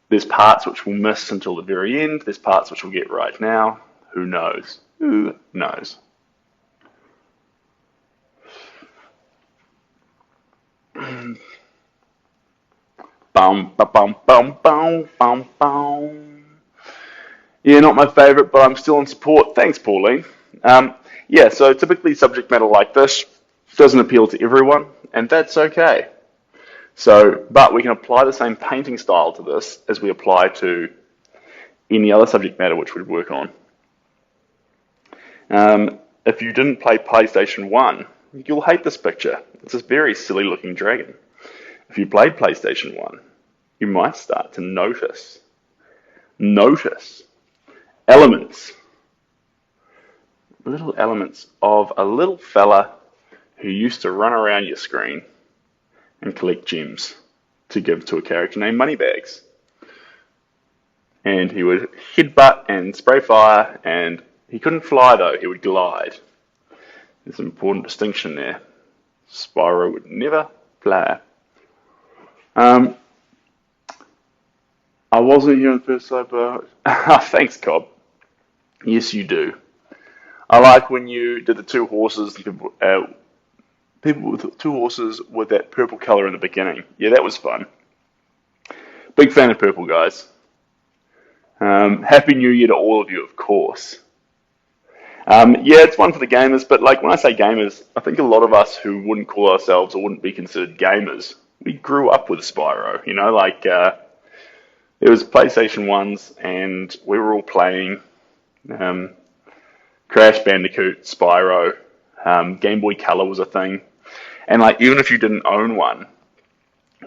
There's parts which we'll miss until the very end. There's parts which we'll get right now. Who knows? Who knows? Bum, ba, bum, bum, bum, bum, bum. Yeah, not my favourite, but I'm still in support. Thanks, Pauline. Yeah, so typically subject matter like this doesn't appeal to everyone, and that's okay. So, but we can apply the same painting style to this as we apply to any other subject matter which we'd work on. If you didn't play PlayStation 1, you'll hate this picture. It's this very silly looking dragon. If you played PlayStation 1, you might start to notice elements, little elements of a little fella who used to run around your screen and collect gems to give to a character named Moneybags. And he would headbutt and spray fire, and he couldn't fly though, he would glide. There's an important distinction there. Spyro would never fly. I wasn't here on the first side, but thanks, Cobb. Yes, you do. I like when you did the two horses, people with two horses with that purple colour in the beginning. Yeah, that was fun. Big fan of purple, guys. Happy New Year to all of you, of course. Yeah, it's one for the gamers, but like when I say gamers, I think a lot of us who wouldn't call ourselves or wouldn't be considered gamers, we grew up with Spyro, you know, like there was PlayStation 1s and we were all playing Crash Bandicoot, Spyro, Game Boy Color was a thing. And like even if you didn't own one,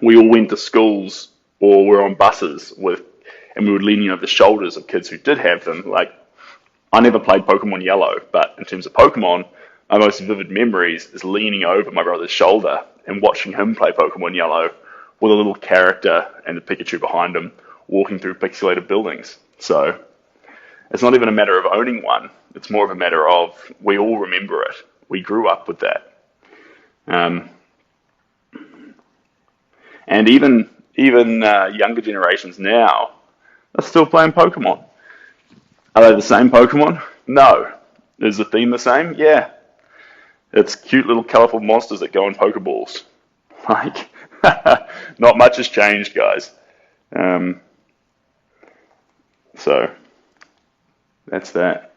we all went to schools or were on buses and we were leaning over the shoulders of kids who did have them. Like I never played Pokemon Yellow, but in terms of Pokemon, my most vivid memories is leaning over my brother's shoulder and watching him play Pokemon Yellow with a little character and a Pikachu behind him walking through pixelated buildings. So it's not even a matter of owning one. It's more of a matter of we all remember it. We grew up with that. And even younger generations now are still playing Pokemon. Are they the same Pokemon? No. Is the theme the same? Yeah. It's cute little colourful monsters that go in Pokeballs. Like, not much has changed, guys. So, that's that.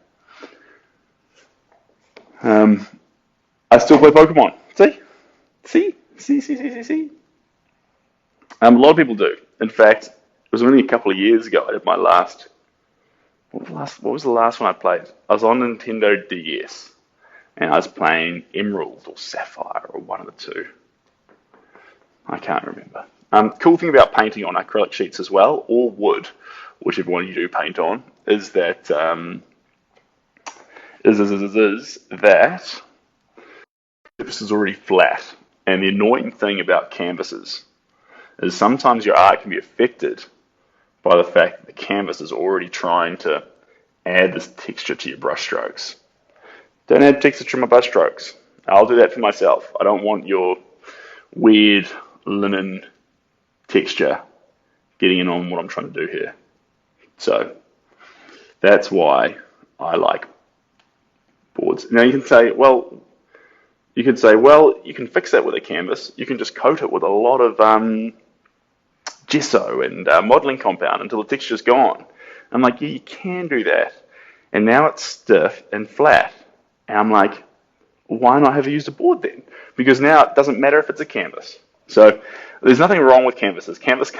I still play Pokemon. See. A lot of people do. In fact, it was only a couple of years ago I did my last. What was the last one I played? I was on Nintendo DS, and I was playing Emerald or Sapphire or one of the two. I can't remember. Cool thing about painting on acrylic sheets as well, or wood, whichever one you do paint on, is that that canvas is already flat. And the annoying thing about canvases is sometimes your art can be affected by the fact that the canvas is already trying to add this texture to your brush strokes. Don't add texture to my brush strokes. I'll do that for myself. I don't want your weird linen texture getting in on what I'm trying to do here. So that's why I like boards. Now you can say, well, you can fix that with a canvas. You can just coat it with a lot of gesso and modeling compound until the texture's gone. I'm like, yeah, you can do that. And now it's stiff and flat. And I'm like, why not have used a board then? Because now it doesn't matter if it's a canvas. So there's nothing wrong with canvases. Canvas is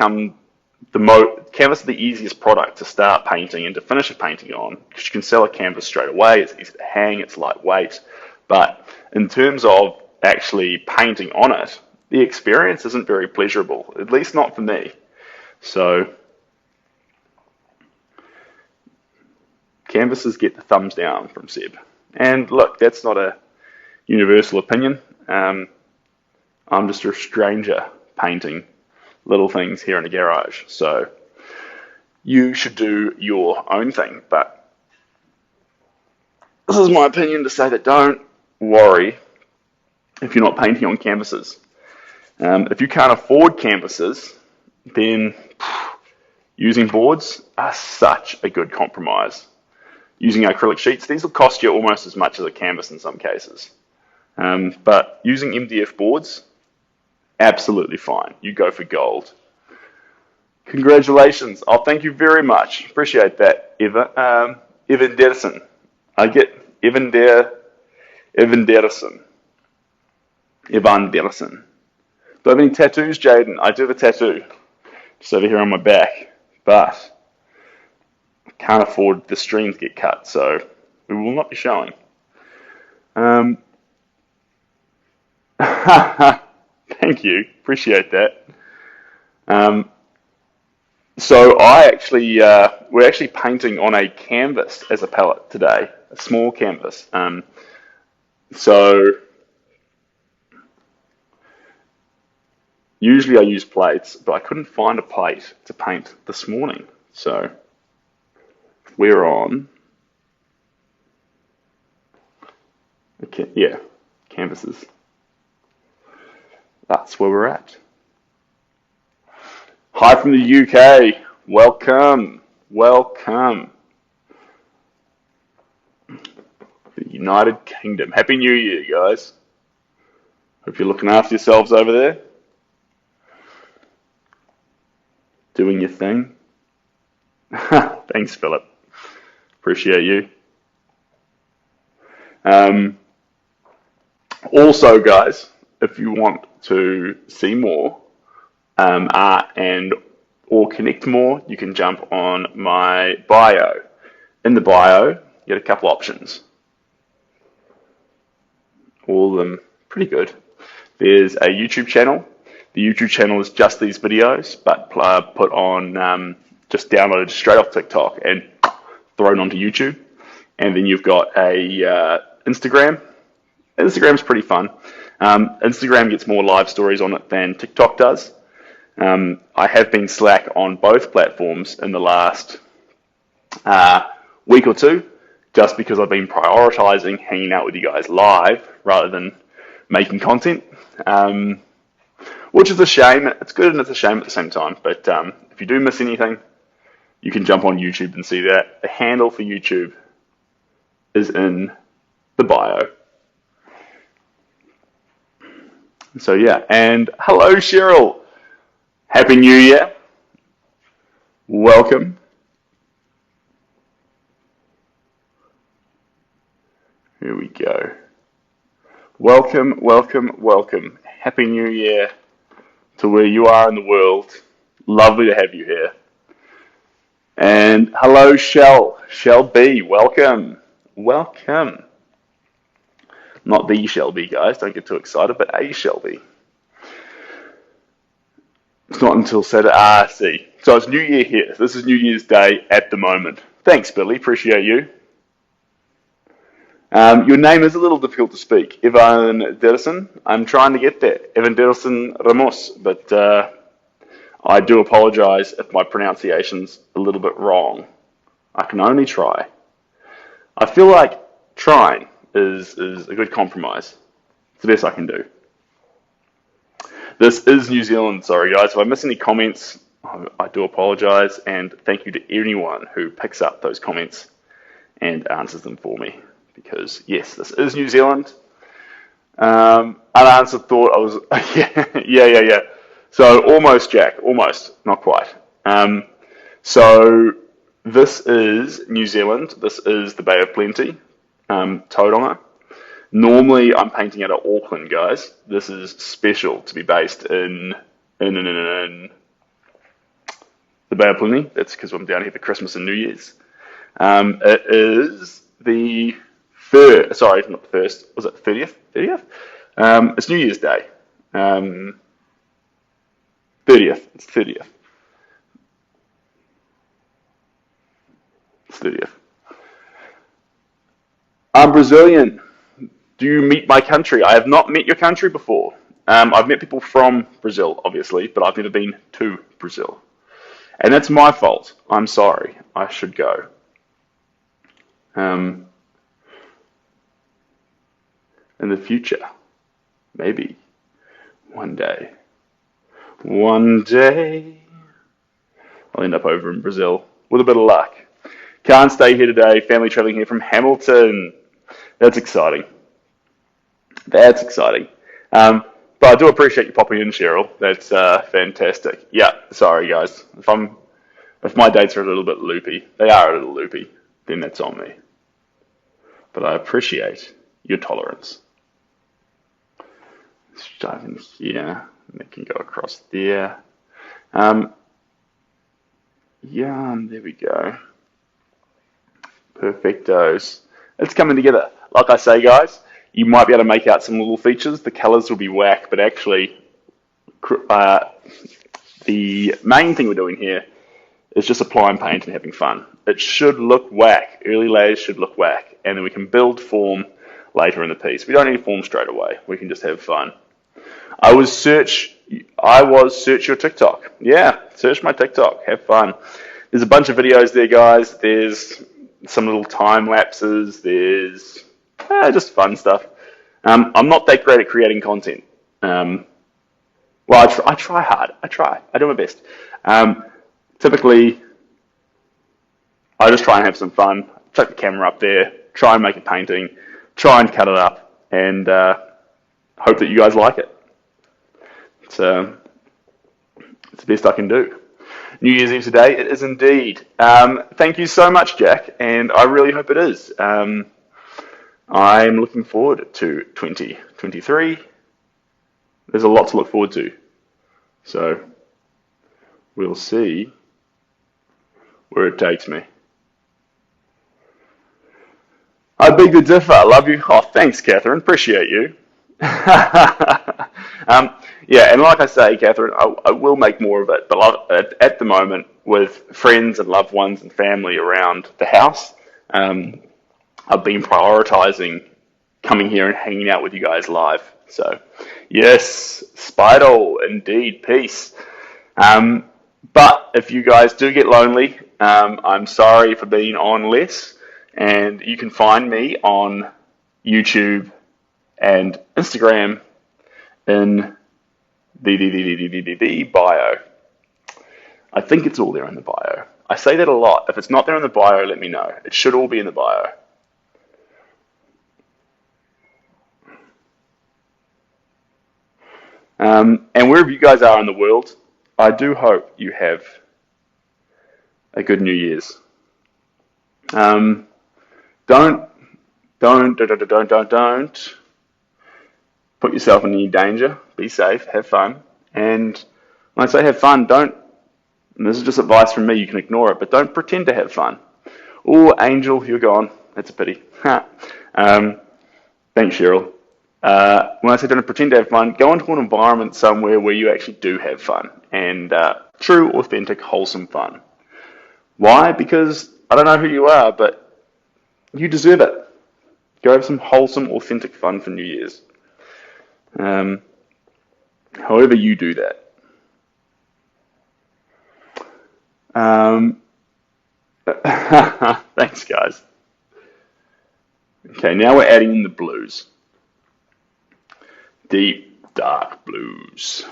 the easiest product to start painting and to finish a painting on, because you can sell a canvas straight away. It's easy to hang. It's lightweight. But in terms of actually painting on it, the experience isn't very pleasurable, at least not for me. So canvases get the thumbs down from Seb. And look, that's not a universal opinion. I'm just a stranger painting little things here in a garage. So you should do your own thing. But this is my opinion to say that don't worry if you're not painting on canvases. If you can't afford canvases, then using boards are such a good compromise. Using acrylic sheets, these will cost you almost as much as a canvas in some cases. But using MDF boards, absolutely fine. You go for gold. Congratulations. Oh, thank you very much. Appreciate that, Evan Derrison. I get Evan Derrison. Do I have any tattoos, Jaden? I do have a tattoo. Just over here on my back. But I can't afford the stream to get cut, so we will not be showing. Thank you. Appreciate that. So we're actually painting on a canvas as a palette today, a small canvas. So usually I use plates, but I couldn't find a plate to paint this morning. So we're on, canvases. That's where we're at. Hi from the UK. Welcome. The United Kingdom. Happy New Year, guys. Hope you're looking after yourselves over there. Doing your thing. Thanks, Philip. Appreciate you. Also, guys, if you want to see more art or connect more, you can jump on my bio. In the bio, you get a couple options. All of them pretty good. There's a YouTube channel. The YouTube channel is just these videos, but put on, just downloaded straight off TikTok and thrown onto YouTube. And then you've got a Instagram. Instagram's pretty fun. Instagram gets more live stories on it than TikTok does. I have been slack on both platforms in the last week or two, just because I've been prioritizing hanging out with you guys live rather than making content, which is a shame. It's good and it's a shame at the same time. But if you do miss anything, you can jump on YouTube and see that. The handle for YouTube is in the bio. So yeah, and hello Cheryl. Happy New Year. Welcome. Here we go. Welcome, welcome, welcome. Happy New Year to where you are in the world. Lovely to have you here. And hello, Shell B. Welcome. Welcome. Not the Shelby, guys. Don't get too excited, but a Shelby. It's not until Saturday. Ah, see. So it's New Year here. This is New Year's Day at the moment. Thanks, Billy. Appreciate you. Your name is a little difficult to speak. Evan Derson. I'm trying to get there. Evan Derson Ramos. But I do apologise if my pronunciation's a little bit wrong. I can only try. I feel like trying is a good compromise. It's the best I can do. This is New Zealand. Sorry, guys. If I miss any comments, I do apologise. And thank you to anyone who picks up those comments and answers them for me. Because, yes, this is New Zealand. Unanswered thought, I was, yeah. So, almost, Jack, almost, not quite. So, this is New Zealand. This is the Bay of Plenty, Tauranga. Normally, I'm painting out of Auckland, guys. This is special to be based in the Bay of Plenty. That's because I'm down here for Christmas and New Year's. It is the not the first. Was it 30th? 30th? It's New Year's Day. 30th. It's 30th. It's 30th. I'm Brazilian. Do you meet my country? I have not met your country before. I've met people from Brazil, obviously, but I've never been to Brazil. And that's my fault. I'm sorry. I should go. In the future. Maybe. One day. One day. I'll end up over in Brazil with a bit of luck. Can't stay here today. Family traveling here from Hamilton. That's exciting. That's exciting. But I do appreciate you popping in, Cheryl. That's fantastic. Yeah, sorry guys. If my dates are a little bit loopy, they are a little loopy, then that's on me. But I appreciate your tolerance. Let's dive in here, and it can go across there. Yeah, there we go. Perfectos. It's coming together. Like I say, guys, you might be able to make out some little features. The colours will be whack, but actually, the main thing we're doing here is just applying paint and having fun. It should look whack. Early layers should look whack, and then we can build form later in the piece. We don't need form straight away. We can just have fun. I was search your TikTok. Yeah, search my TikTok. Have fun. There's a bunch of videos there, guys. There's some little time lapses. There's just fun stuff. I'm not that great at creating content. Well, I try hard. I do my best. Typically, I just try and have some fun. Chuck the camera up there. Try and make a painting. Try and cut it up, and hope that you guys like it. It's the best I can do. New Year's Eve today, it is indeed. Thank you so much, Jack, and I really hope it is. I'm looking forward to 2023. There's a lot to look forward to. So, we'll see where it takes me. I beg to differ. Love you. Oh, thanks, Catherine. Appreciate you. Yeah, and like I say, Catherine, I will make more of it, but at the moment, with friends and loved ones and family around the house, I've been prioritising coming here and hanging out with you guys live. So, yes, Spidal, indeed, peace. But if you guys do get lonely, I'm sorry for being on less, and you can find me on YouTube and Instagram in the bio. I think it's all there in the bio. I say that a lot. If it's not there in the bio, let me know. It should all be in the bio. And wherever you guys are in the world, I do hope you have a good New Year's. Don't put yourself in any danger, be safe, have fun. And when I say have fun, don't, and this is just advice from me, you can ignore it, but don't pretend to have fun. Oh, Angel, you're gone. That's a pity. Thanks, Cheryl. When I say don't pretend to have fun, go into an environment somewhere where you actually do have fun, and true, authentic, wholesome fun. Why? Because I don't know who you are, but you deserve it. Go have some wholesome, authentic fun for New Year's. However you do that. Thanks, guys. Okay, now we're adding in the blues. Deep, dark blues.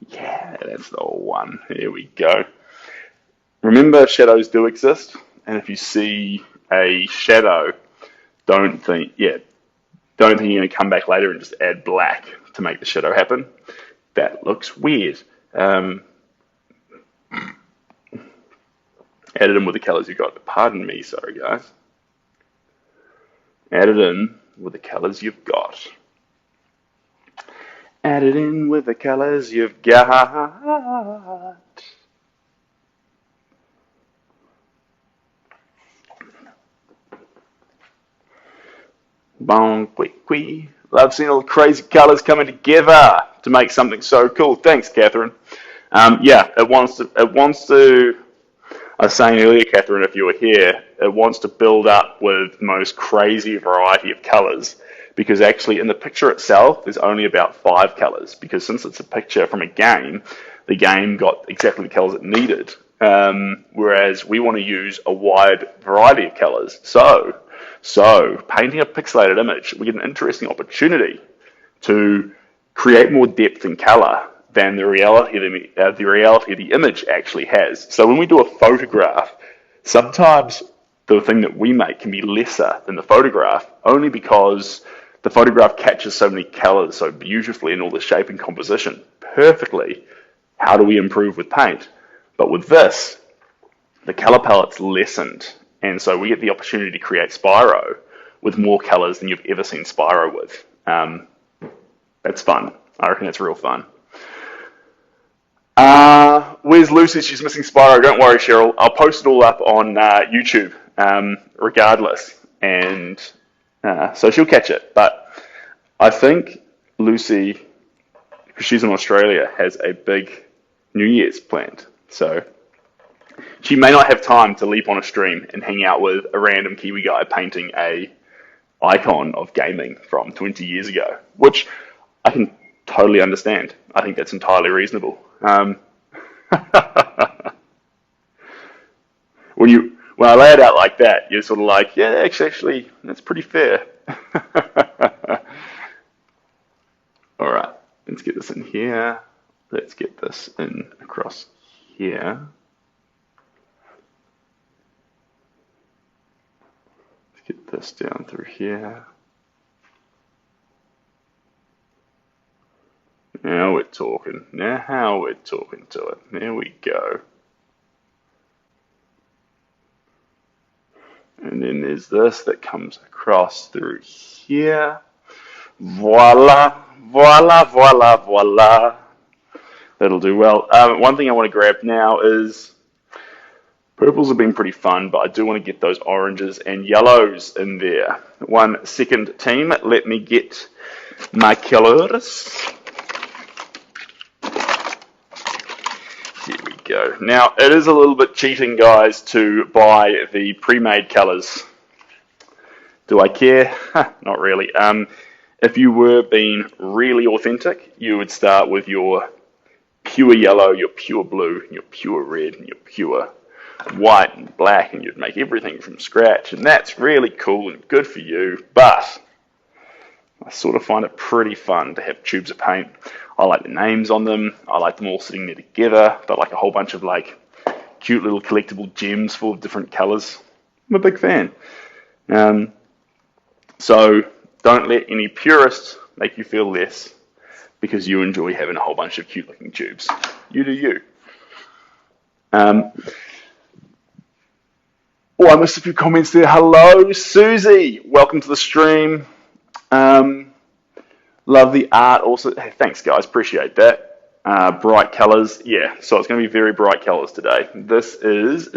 Yeah, that's the one. Here we go. Remember, shadows do exist, and if you see a shadow, don't think you're going to come back later and just add black to make the shadow happen. That looks weird. Add it in with the colors you got. Pardon me, sorry guys. Add it in with the colors you've got. Add it in with the colors you've got. Bon, quick. Love seeing all the crazy colors coming together to make something so cool. Thanks, Catherine. Yeah, it wants to. I was saying earlier, Catherine, if you were here, it wants to build up with the most crazy variety of colors, because actually in the picture itself, there's only about 5 colors, because since it's a picture from a game, the game got exactly the colors it needed, whereas we want to use a wide variety of colors. So painting a pixelated image, we get an interesting opportunity to create more depth and color than the reality of the image actually has. So when we do a photograph, sometimes the thing that we make can be lesser than the photograph, only because the photograph captures so many colors so beautifully and all the shape and composition perfectly. How do we improve with paint? But with this, the color palette's lessened, and so we get the opportunity to create Spyro with more colors than you've ever seen Spyro with. That's fun. I reckon it's real fun. Where's Lucy? She's missing Spyro. Don't worry, Cheryl. I'll post it all up on YouTube, regardless. And so she'll catch it. But I think Lucy, because she's in Australia, has a big New Year's planned. So she may not have time to leap on a stream and hang out with a random Kiwi guy painting a icon of gaming from 20 years ago, which I can totally understand. I think that's entirely reasonable. When I lay it out like that, you're sort of like, yeah, actually, that's pretty fair. All right, let's get this in here. Let's get this in across here. Let's get this down through here. Now we're talking. Now we're talking to it. There we go. And then there's this that comes across through here. Voila, voila, voila, voila. That'll do well. One thing I want to grab now is purples have been pretty fun, but I do want to get those oranges and yellows in there. 1 second, team. Let me get my colors. Here we go. Now, it is a little bit cheating, guys, to buy the pre-made colors. Do I care? Not really. If you were being really authentic, you would start with your pure yellow, your pure blue, your pure red, and your pure white and black, and you'd make everything from scratch, and that's really cool and good for you, but I sort of find it pretty fun to have tubes of paint. I like the names on them. I like them all sitting there together. They're like a whole bunch of like cute little collectible gems full of different colors. I'm a big fan. So don't let any purists make you feel less because you enjoy having a whole bunch of cute looking tubes. You do you. Oh, I missed a few comments there. Hello, Susie. Welcome to the stream. Love the art also. Hey, thanks, guys. Appreciate that. Bright colors. Yeah, so it's going to be very bright colors today. This is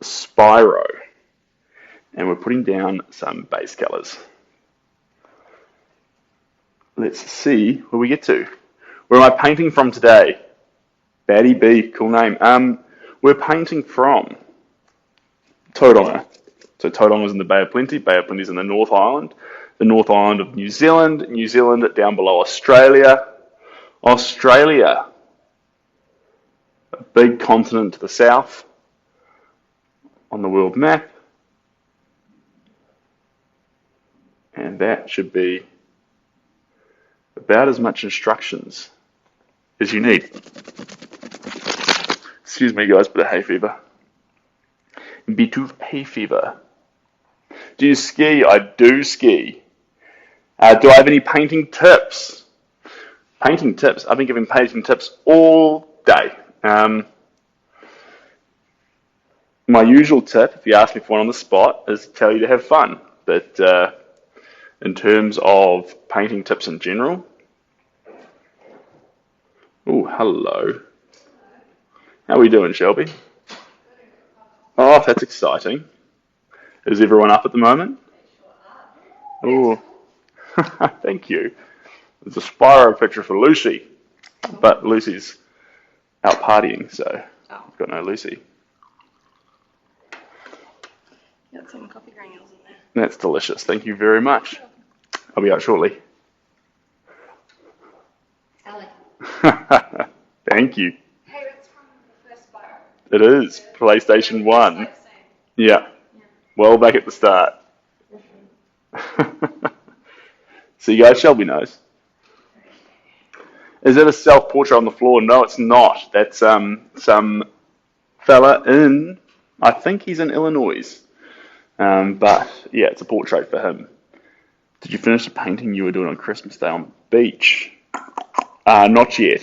Spyro. And we're putting down some base colors. Let's see where we get to. Where am I painting from today? Batty B, cool name. We're painting from Tauranga. So Tauranga's in the Bay of Plenty. Bay of Plenty's in the North Island. The North Island of New Zealand. New Zealand down below Australia. Australia, a big continent to the south on the world map. And that should be about as much instructions as you need. Excuse me, guys, bit of hay fever. Bit of hay fever. Do you ski? I do ski. Do I have any painting tips? Painting tips? I've been giving painting tips all day. My usual tip, if you ask me for one on the spot, is to tell you to have fun. But in terms of painting tips in general, oh, hello. How are we doing, Shelby? Oh, that's exciting. Is everyone up at the moment? Oh, thank you. There's a Spyro picture for Lucy, but Lucy's out partying, so I've got no Lucy. Got some coffee granules in there. That's delicious. Thank you very much. I'll be out shortly. Sally. Thank you. Hey, that's from the first Spyro. It is PlayStation 1. Yeah. Well back at the start. So you guys, Shelby knows. Is it a self-portrait on the floor? No, it's not. That's some fella in, I think he's in Illinois. But yeah, it's a portrait for him. Did you finish the painting you were doing on Christmas Day on the beach? Not yet.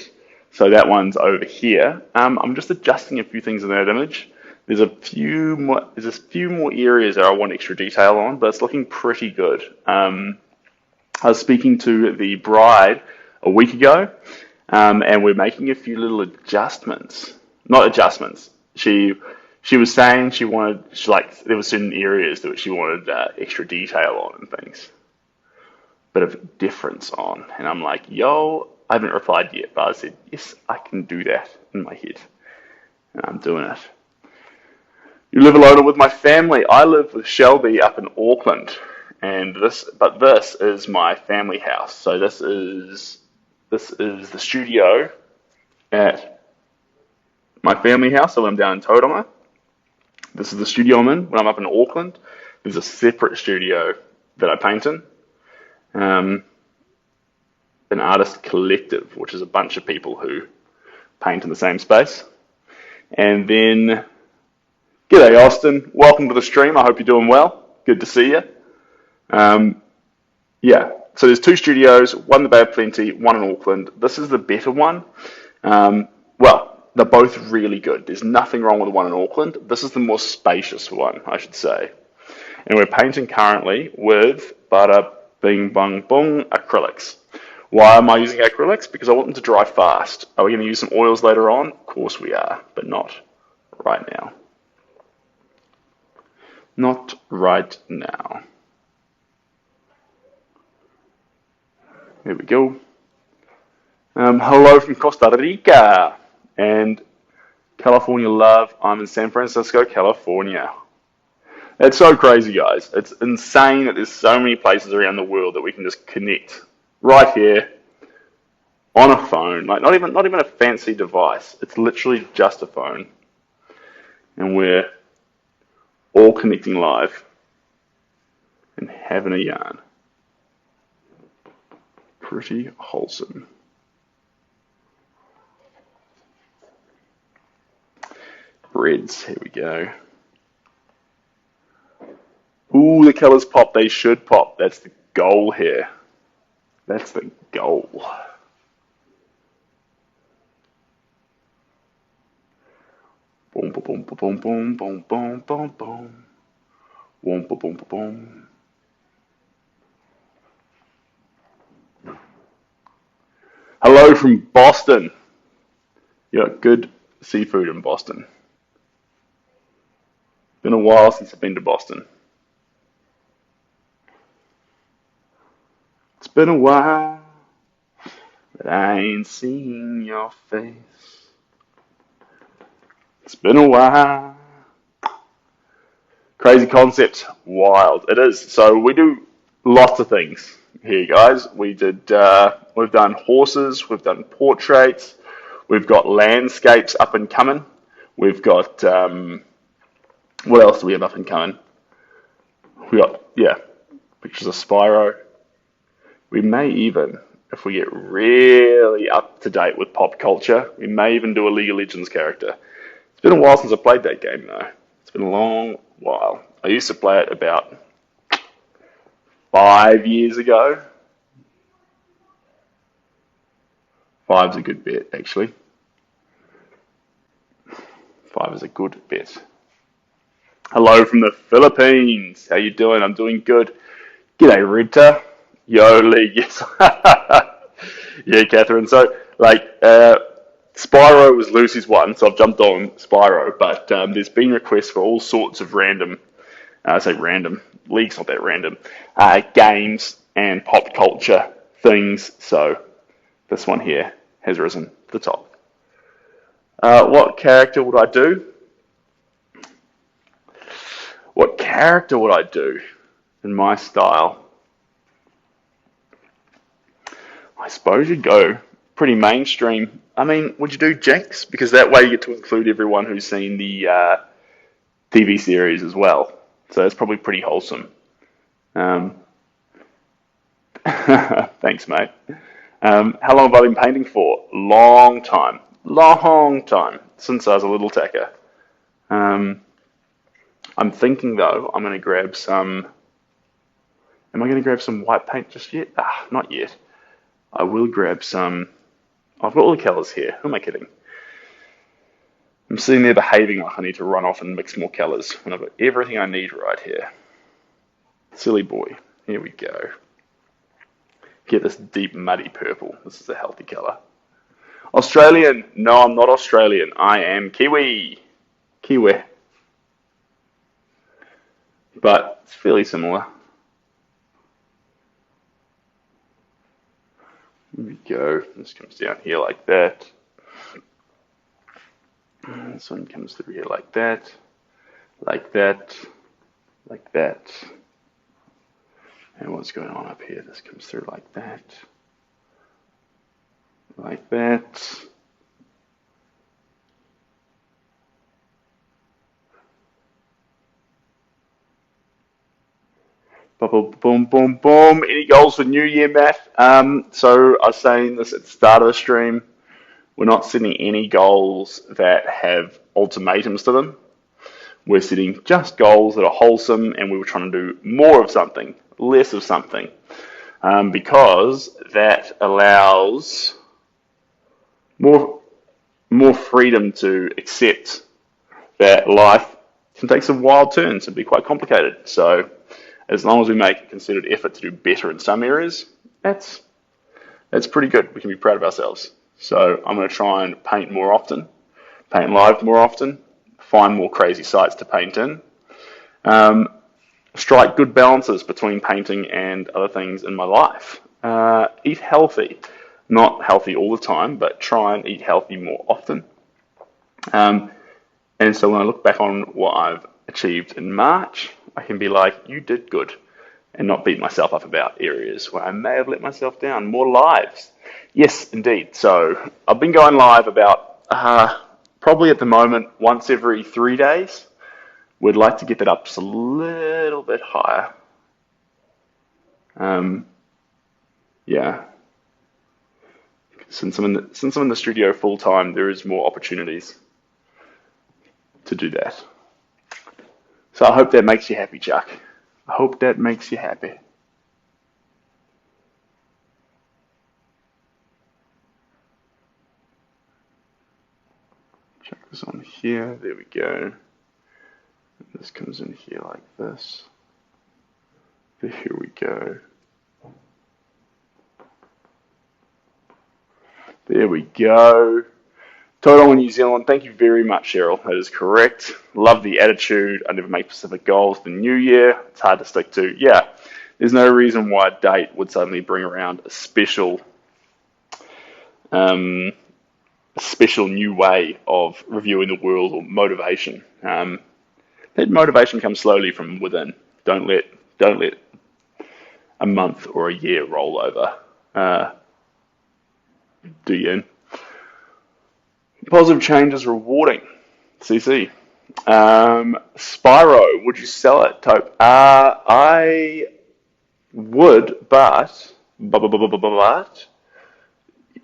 So that one's over here. I'm just adjusting a few things in that image. There's a few more areas that I want extra detail on, but it's looking pretty good. I was speaking to the bride a week ago, and we're making a few little adjustments. Not adjustments. She was saying there were certain areas that she wanted extra detail on and things. Bit of difference on. And I'm like, yo, I haven't replied yet, but I said, yes, I can do that in my head. And I'm doing it. You live alone or with my family? I live with Shelby up in Auckland. And this is my family house. So this is the studio at my family house. So when I'm down in Tauranga. This is the studio I'm in when I'm up in Auckland. There's a separate studio that I paint in. An artist collective, which is a bunch of people who paint in the same space. And then, g'day Austin, welcome to the stream. I hope you're doing well. Good to see you. Yeah, so there's two studios, one in the Bay of Plenty, one in Auckland. This is the better one. Well, they're both really good. There's nothing wrong with the one in Auckland. This is the more spacious one, I should say. And we're painting currently with Bada Bing Bung Bung acrylics. Why am I using acrylics? Because I want them to dry fast. Are we going to use some oils later on? Of course we are, but not right now. Not right now. There we go. Hello from Costa Rica and California love. I'm in San Francisco, California. It's so crazy, guys. It's insane that there's so many places around the world that we can just connect right here on a phone. Like not even a fancy device. It's literally just a phone, and we're all connecting live and having a yarn. Pretty wholesome. Reds, here we go. Ooh, the colours pop. They should pop. That's the goal here. That's the goal. Boom, boom, boom, boom, boom, boom, boom, boom, boom. Boom, boom, boom, boom. Hello from Boston. You got good seafood in Boston. Been a while since I've been to Boston. It's been a while that I ain't seen your face. It's been a while. Crazy concept. Wild. It is. So we do lots of things here, guys. We've done horses, we've done portraits, we've got landscapes up and coming. We've got, what else do we have up and coming? We got, yeah, pictures of Spyro. We may even, if we get really up to date with pop culture, we may even do a League of Legends character. It's been a while since I played that game, though. It's been a long while. I used to play it about 5 years ago. 5's a good bet, actually. 5 is a good bet. Hello from the Philippines. How you doing? I'm doing good. G'day, Rita. Yo, Lee. Yes. Yeah, Catherine. So, Spyro was Lucy's one, so I've jumped on Spyro. But there's been requests for all sorts of random, I say random, League's not that random, games and pop culture things. So this one here has risen to the top. What character would I do? What character would I do in my style? I suppose you'd go pretty mainstream. I mean, would you do Jinx? Because that way you get to include everyone who's seen the TV series as well. So it's probably pretty wholesome. Thanks, mate. How long have I been painting for? Long time. Long time. Since I was a little tacker. I'm thinking, though, I'm going to grab some... Am I going to grab some white paint just yet? Not yet. I will grab some... I've got all the colours here. Who am I kidding? I'm sitting there behaving like I need to run off and mix more colours when I've got everything I need right here. Silly boy. Here we go. Get this deep muddy purple. This is a healthy colour. Australian. No, I'm not Australian. I am Kiwi. Kiwi. But it's fairly similar. Here we go. This comes down here like that. This one comes through here like that. Like that. Like that. And what's going on up here? This comes through like that. Like that. Boom, boom, boom, boom. Any goals for New Year, Matt? So I was saying this at the start of the stream. We're not setting any goals that have ultimatums to them. We're setting just goals that are wholesome, and we were trying to do more of something, less of something, because that allows more freedom to accept that life can take some wild turns and be quite complicated. So as long as we make a considered effort to do better in some areas, that's pretty good. We can be proud of ourselves. So I'm going to try and paint more often, paint live more often, find more crazy sites to paint in, strike good balances between painting and other things in my life. Eat healthy. Not healthy all the time, but try and eat healthy more often. And so when I look back on what I've achieved in March, I can be like, you did good, and not beat myself up about areas where I may have let myself down. More lives. Yes, indeed. So I've been going live about, probably at the moment, once every 3 days. We'd like to get that up just a little bit higher. Yeah. Since I'm in the studio full time, there is more opportunities to do that. So I hope that makes you happy, Chuck. I hope that makes you happy. Check this this on here. There we go. This comes in here like this. Here we go. There we go. Total in New Zealand. Thank you very much, Cheryl. That is correct. Love the attitude. I never make specific goals. The new year, it's hard to stick to. Yeah, there's no reason why a date would suddenly bring around a special new way of reviewing the world or motivation. Let motivation come slowly from within. Don't let a month or a year roll over. Do you? Positive change is rewarding. CC. Spyro, would you sell it? Taupe. I would, but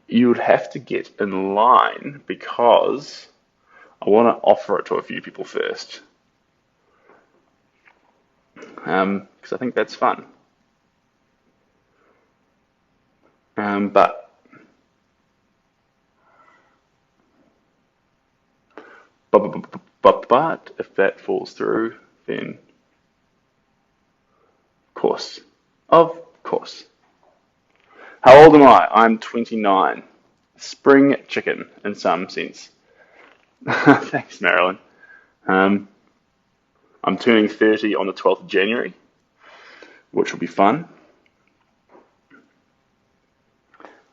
you would have to get in line because I want to offer it to a few people first. Because I think that's fun. But if that falls through, then of course. How old am I? I'm 29. Spring chicken in some sense. Thanks, Marilyn. I'm turning 30 on the 12th of January, which will be fun.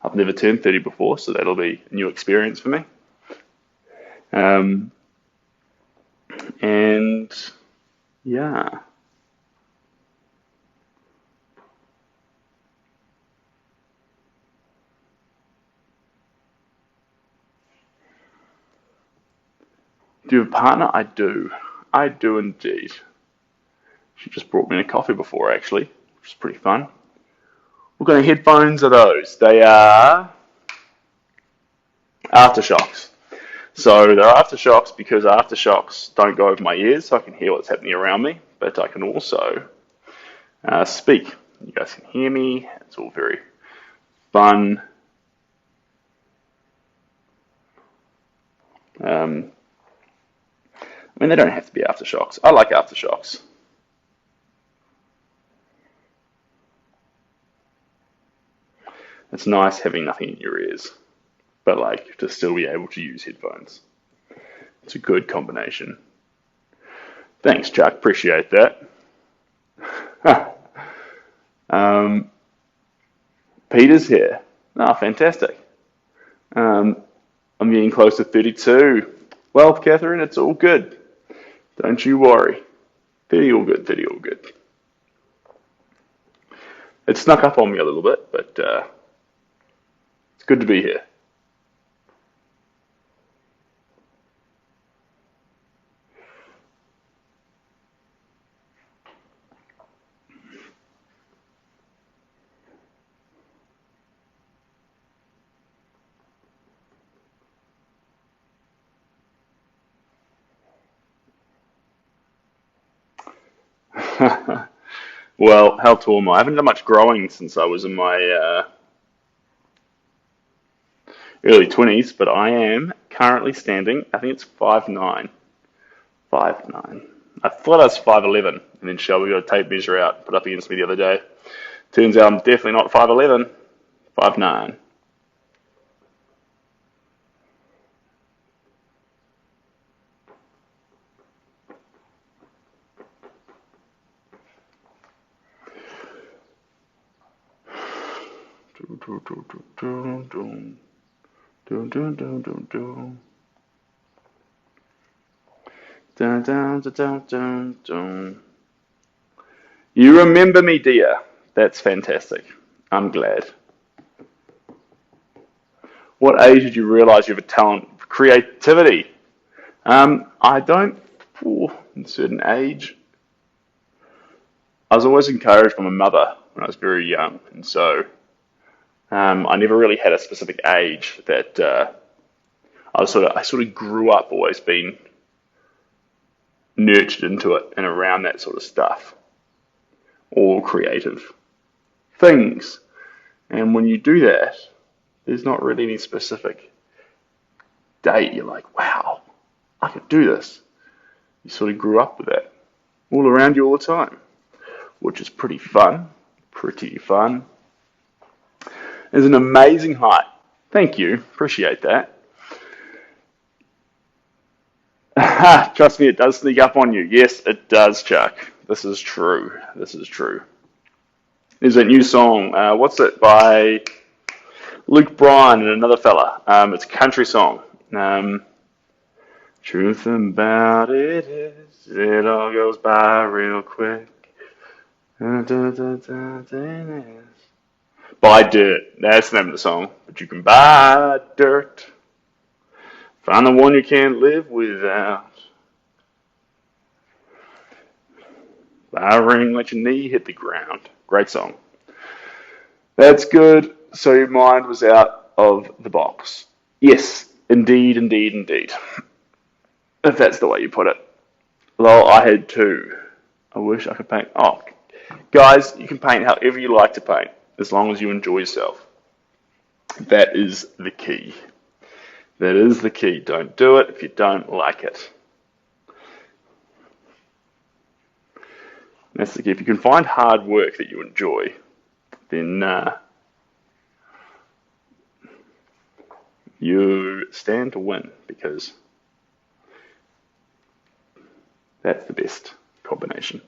I've never turned 30 before, so that'll be a new experience for me. And yeah. Do you have a partner? I do. I do indeed. She just brought me a coffee before, actually, which is pretty fun. What kind of headphones are those? They are Aftershocks. So they're Aftershocks because Aftershocks don't go over my ears, so I can hear what's happening around me, but I can also speak. You guys can hear me. It's all very fun. I mean, they don't have to be Aftershocks. I like Aftershocks. It's nice having nothing in your ears, but like to still be able to use headphones. It's a good combination. Thanks, Chuck. Appreciate that. Peter's here. Oh, fantastic. I'm getting close to 32. Well, Catherine, it's all good. Don't you worry. 30 all good, 30 all good. It snuck up on me a little bit, but it's good to be here. Well, how tall am I? I haven't done much growing since I was in my early 20s, but I am currently standing, I think it's 5'9". 5'9". I thought I was 5'11", and then Shelby got a tape measure out, put up against me the other day. Turns out I'm definitely not 5'11", 5'9". You remember me, dear. That's fantastic. I'm glad. What age did you realize you have a talent for creativity? I don't, at a certain age. I was always encouraged by my mother when I was very young, and so I never really had a specific age that I sort of grew up always being nurtured into it and around that sort of stuff, all creative things. And when you do that, there's not really any specific date. You're like, wow, I could do this. You sort of grew up with that all around you all the time, which is pretty fun. Pretty fun. It's an amazing height. Thank you. Appreciate that. Trust me, it does sneak up on you. Yes, it does, Chuck. This is true. This is true. There's a new song. What's it by Luke Bryan and another fella? It's a country song. Truth about it is, it all goes by real quick. Buy dirt. That's the name of the song. But you can buy dirt. Find the one you can't live without. Buy a ring, let your knee hit the ground. Great song. That's good. So your mind was out of the box. Yes, indeed, indeed, indeed. If that's the way you put it. Well, I had two. I wish I could paint. Oh, guys, you can paint however you like to paint, as long as you enjoy yourself. That is the key. That is the key. Don't do it if you don't like it. That's the key. If you can find hard work that you enjoy, then you stand to win, because that's the best combination.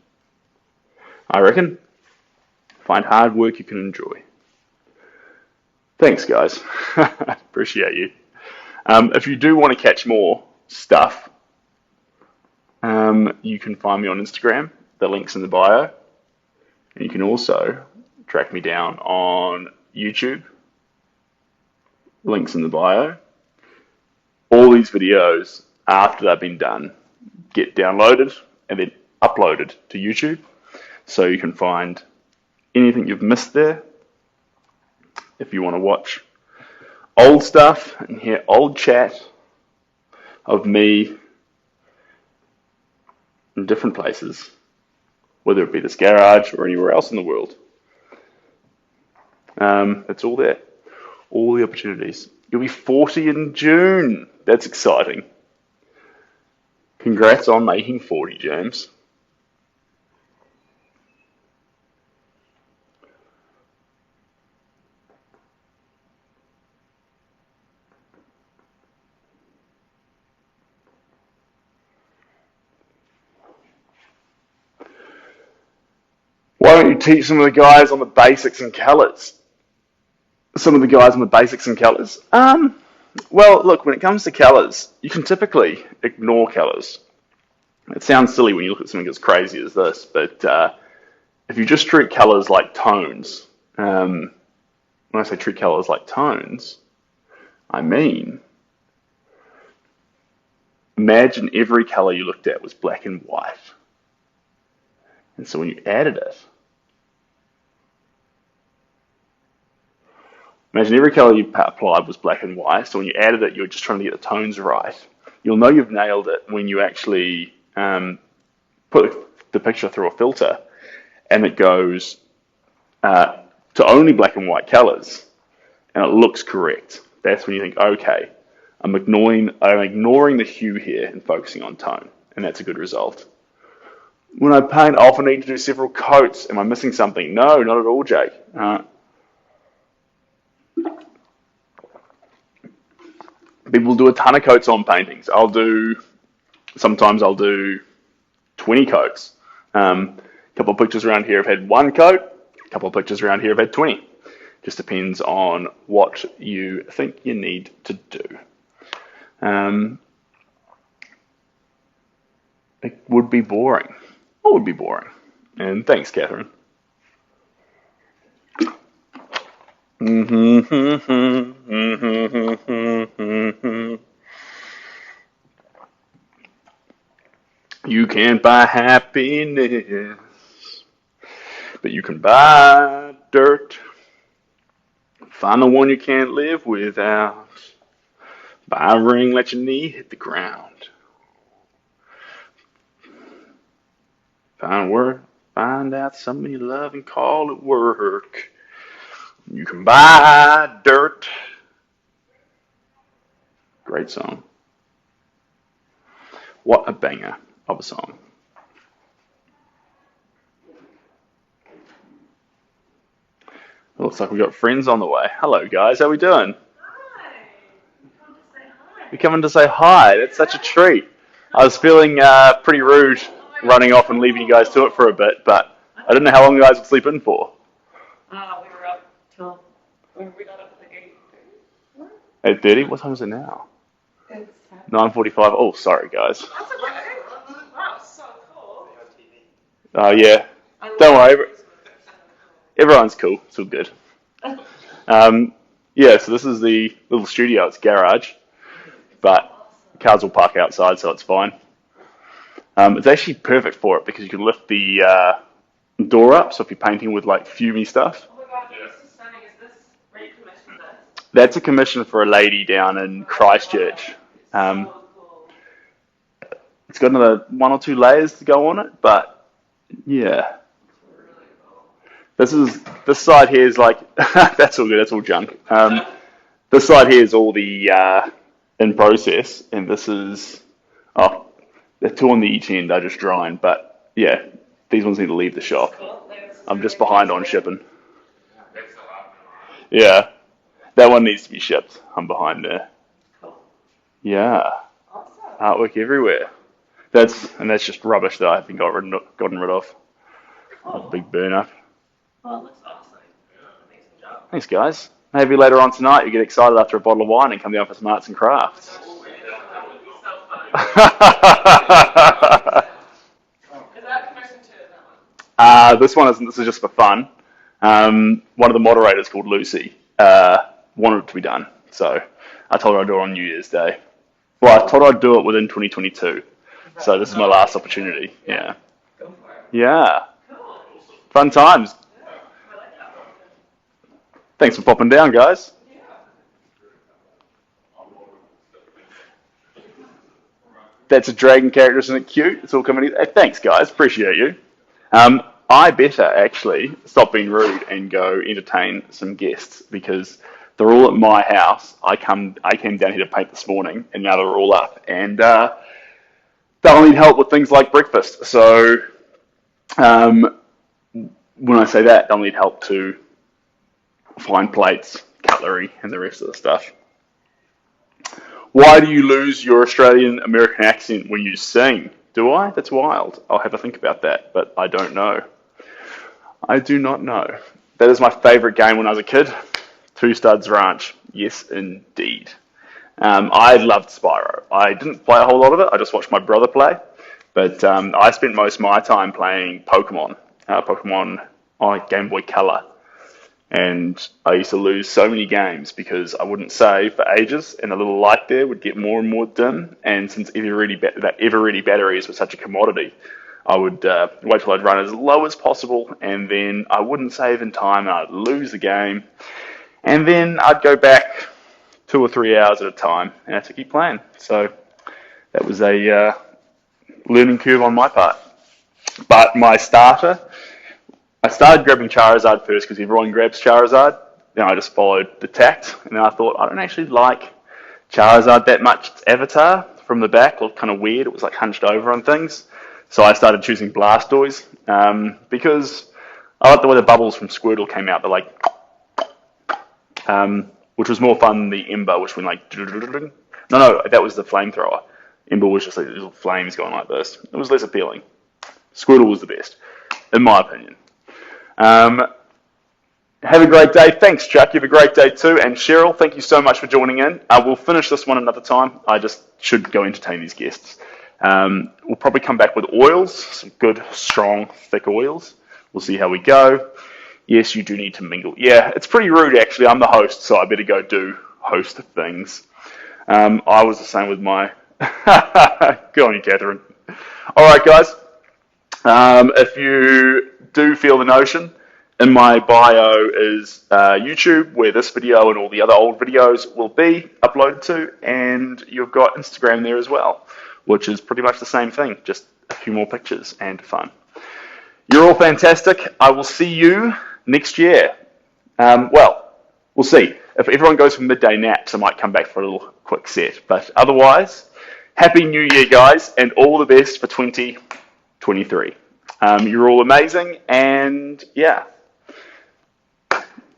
I reckon. Find hard work you can enjoy. Thanks, guys. Appreciate you. If you do want to catch more stuff, you can find me on Instagram. The link's in the bio. And you can also track me down on YouTube. Links in the bio. All these videos, after they've been done, get downloaded and then uploaded to YouTube. So you can find anything you've missed there. If you want to watch old stuff and hear old chat of me in different places, whether it be this garage or anywhere else in the world, it's all there. All the opportunities. You'll be 40 in June. That's exciting. Congrats on making 40, James. Why don't you teach some of the guys on the basics and colours? Some of the guys on the basics and colours? Well, look, when it comes to colours, you can typically ignore colours. It sounds silly when you look at something as crazy as this, but if you just treat colours like tones, when I say treat colours like tones, I mean, imagine every colour you looked at was black and white. And so when you added it, imagine every colour you applied was black and white, so when you added it, you were just trying to get the tones right. You'll know you've nailed it when you actually put the picture through a filter and it goes to only black and white colours and it looks correct. That's when you think, okay, I'm ignoring the hue here and focusing on tone, and that's a good result. When I paint, I often need to do several coats. Am I missing something? No, not at all, Jake. People do a ton of coats on paintings. Sometimes I'll do 20 coats. A couple of pictures around here have had one coat. A couple of pictures around here have had 20. Just depends on what you think you need to do. It would be boring. What would be boring? And thanks, Catherine. You can't buy happiness, but you can buy dirt. Find the one you can't live without. Buy a ring, let your knee hit the ground. Find out somebody you love and call it work. You can buy dirt. Great song. What a banger of a song. It looks like we've got friends on the way. Hello, guys. How we doing? We're coming to say hi. That's such a treat. I was feeling pretty rude running off and leaving you guys to it for a bit, but I didn't know how long you guys would sleep in for. We were up till when we got up at 8:30. 8:30? What time is it now? It's 9:45. Oh, sorry, guys. That's okay. Wow, so cool. Oh, yeah. Don't worry. Everyone's cool. It's all good. Yeah, so this is the little studio. It's garage, but cars will park outside, so it's fine. It's actually perfect for it because you can lift the door up. So if you're painting with like fumey stuff, Oh my god, this is stunning. Is this where you commissioned this? that's a commission for a lady down in Christchurch. So cool. It's got another 1 or 2 layers to go on it, but yeah. This side here is like that's all good. That's all junk. This side here is all the in process, and this is the 2 on the each end are just drying. But yeah, these ones need to leave the shop. I'm just behind on shipping. Yeah, that one needs to be shipped. I'm behind there. Yeah, artwork everywhere. That's just rubbish that I haven't gotten rid of. A big burner. Well, it looks awesome. Amazing job. Thanks, guys. Maybe later on tonight you get excited after a bottle of wine and come down for some arts and crafts. That would be so fun. Is that commissioned too? That one? This one isn't. This is just for fun. One of the moderators called Lucy wanted it to be done, so I told her I'd do it on New Year's Day. Well, I told her I'd do it within 2022, so this is my last opportunity. Yeah. Go for it. Yeah. Cool. Fun times. I like that. Thanks for popping down, guys. Yeah. That's a dragon character, isn't it cute? It's all coming in. Hey, thanks, guys. Appreciate you. I better actually stop being rude and go entertain some guests because they're all at my house. I came down here to paint this morning, and now they're all up, and they'll need help with things like breakfast. So when I say that, they'll need help to find plates, cutlery, and the rest of the stuff. Why do you lose your Australian American accent when you sing? Do I? That's wild. I'll have a think about that, but I don't know. I do not know. That is my favourite game when I was a kid. Two Studs Ranch. Yes, indeed. I loved Spyro. I didn't play a whole lot of it. I just watched my brother play. But I spent most of my time playing Pokemon. Pokemon on Game Boy Color. And I used to lose so many games because I wouldn't save for ages, and the little light there would get more and more dim. And since ever-ready batteries were such a commodity, I would wait till I'd run as low as possible, and then I wouldn't save in time, and I'd lose the game. And then I'd go back 2 or 3 hours at a time, and I had to keep playing. So that was a learning curve on my part. But my starter, I started grabbing Charizard first because everyone grabs Charizard. Then I just followed the tact, and then I thought I don't actually like Charizard that much. Its avatar from the back looked kind of weird. It was like hunched over on things. So I started choosing Blastoise because I like the way the bubbles from Squirtle came out. They're like, which was more fun than the Ember, which went like, no, that was the flamethrower. Ember was just like little flames going like this. It was less appealing. Squirtle was the best, in my opinion. Have a great day. Thanks, Chuck. You have a great day too. And Cheryl, thank you so much for joining in. We'll finish this one another time. I just should go entertain these guests. We'll probably come back with oils, some good, strong, thick oils. We'll see how we go. Yes, you do need to mingle. Yeah, it's pretty rude, actually. I'm the host, so I better go do host things. I was the same with my... Good on you, Catherine. All right, guys. If you do feel the notion, in my bio is YouTube, where this video and all the other old videos will be uploaded to, and you've got Instagram there as well, which is pretty much the same thing, just a few more pictures and fun. You're all fantastic. I will see you next year. Well, we'll see. If everyone goes for midday naps, I might come back for a little quick set. But otherwise, Happy New Year, guys, and all the best for 2023. You're all amazing, and yeah,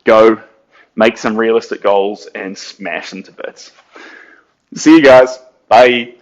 go make some realistic goals and smash them to bits. See you guys. Bye.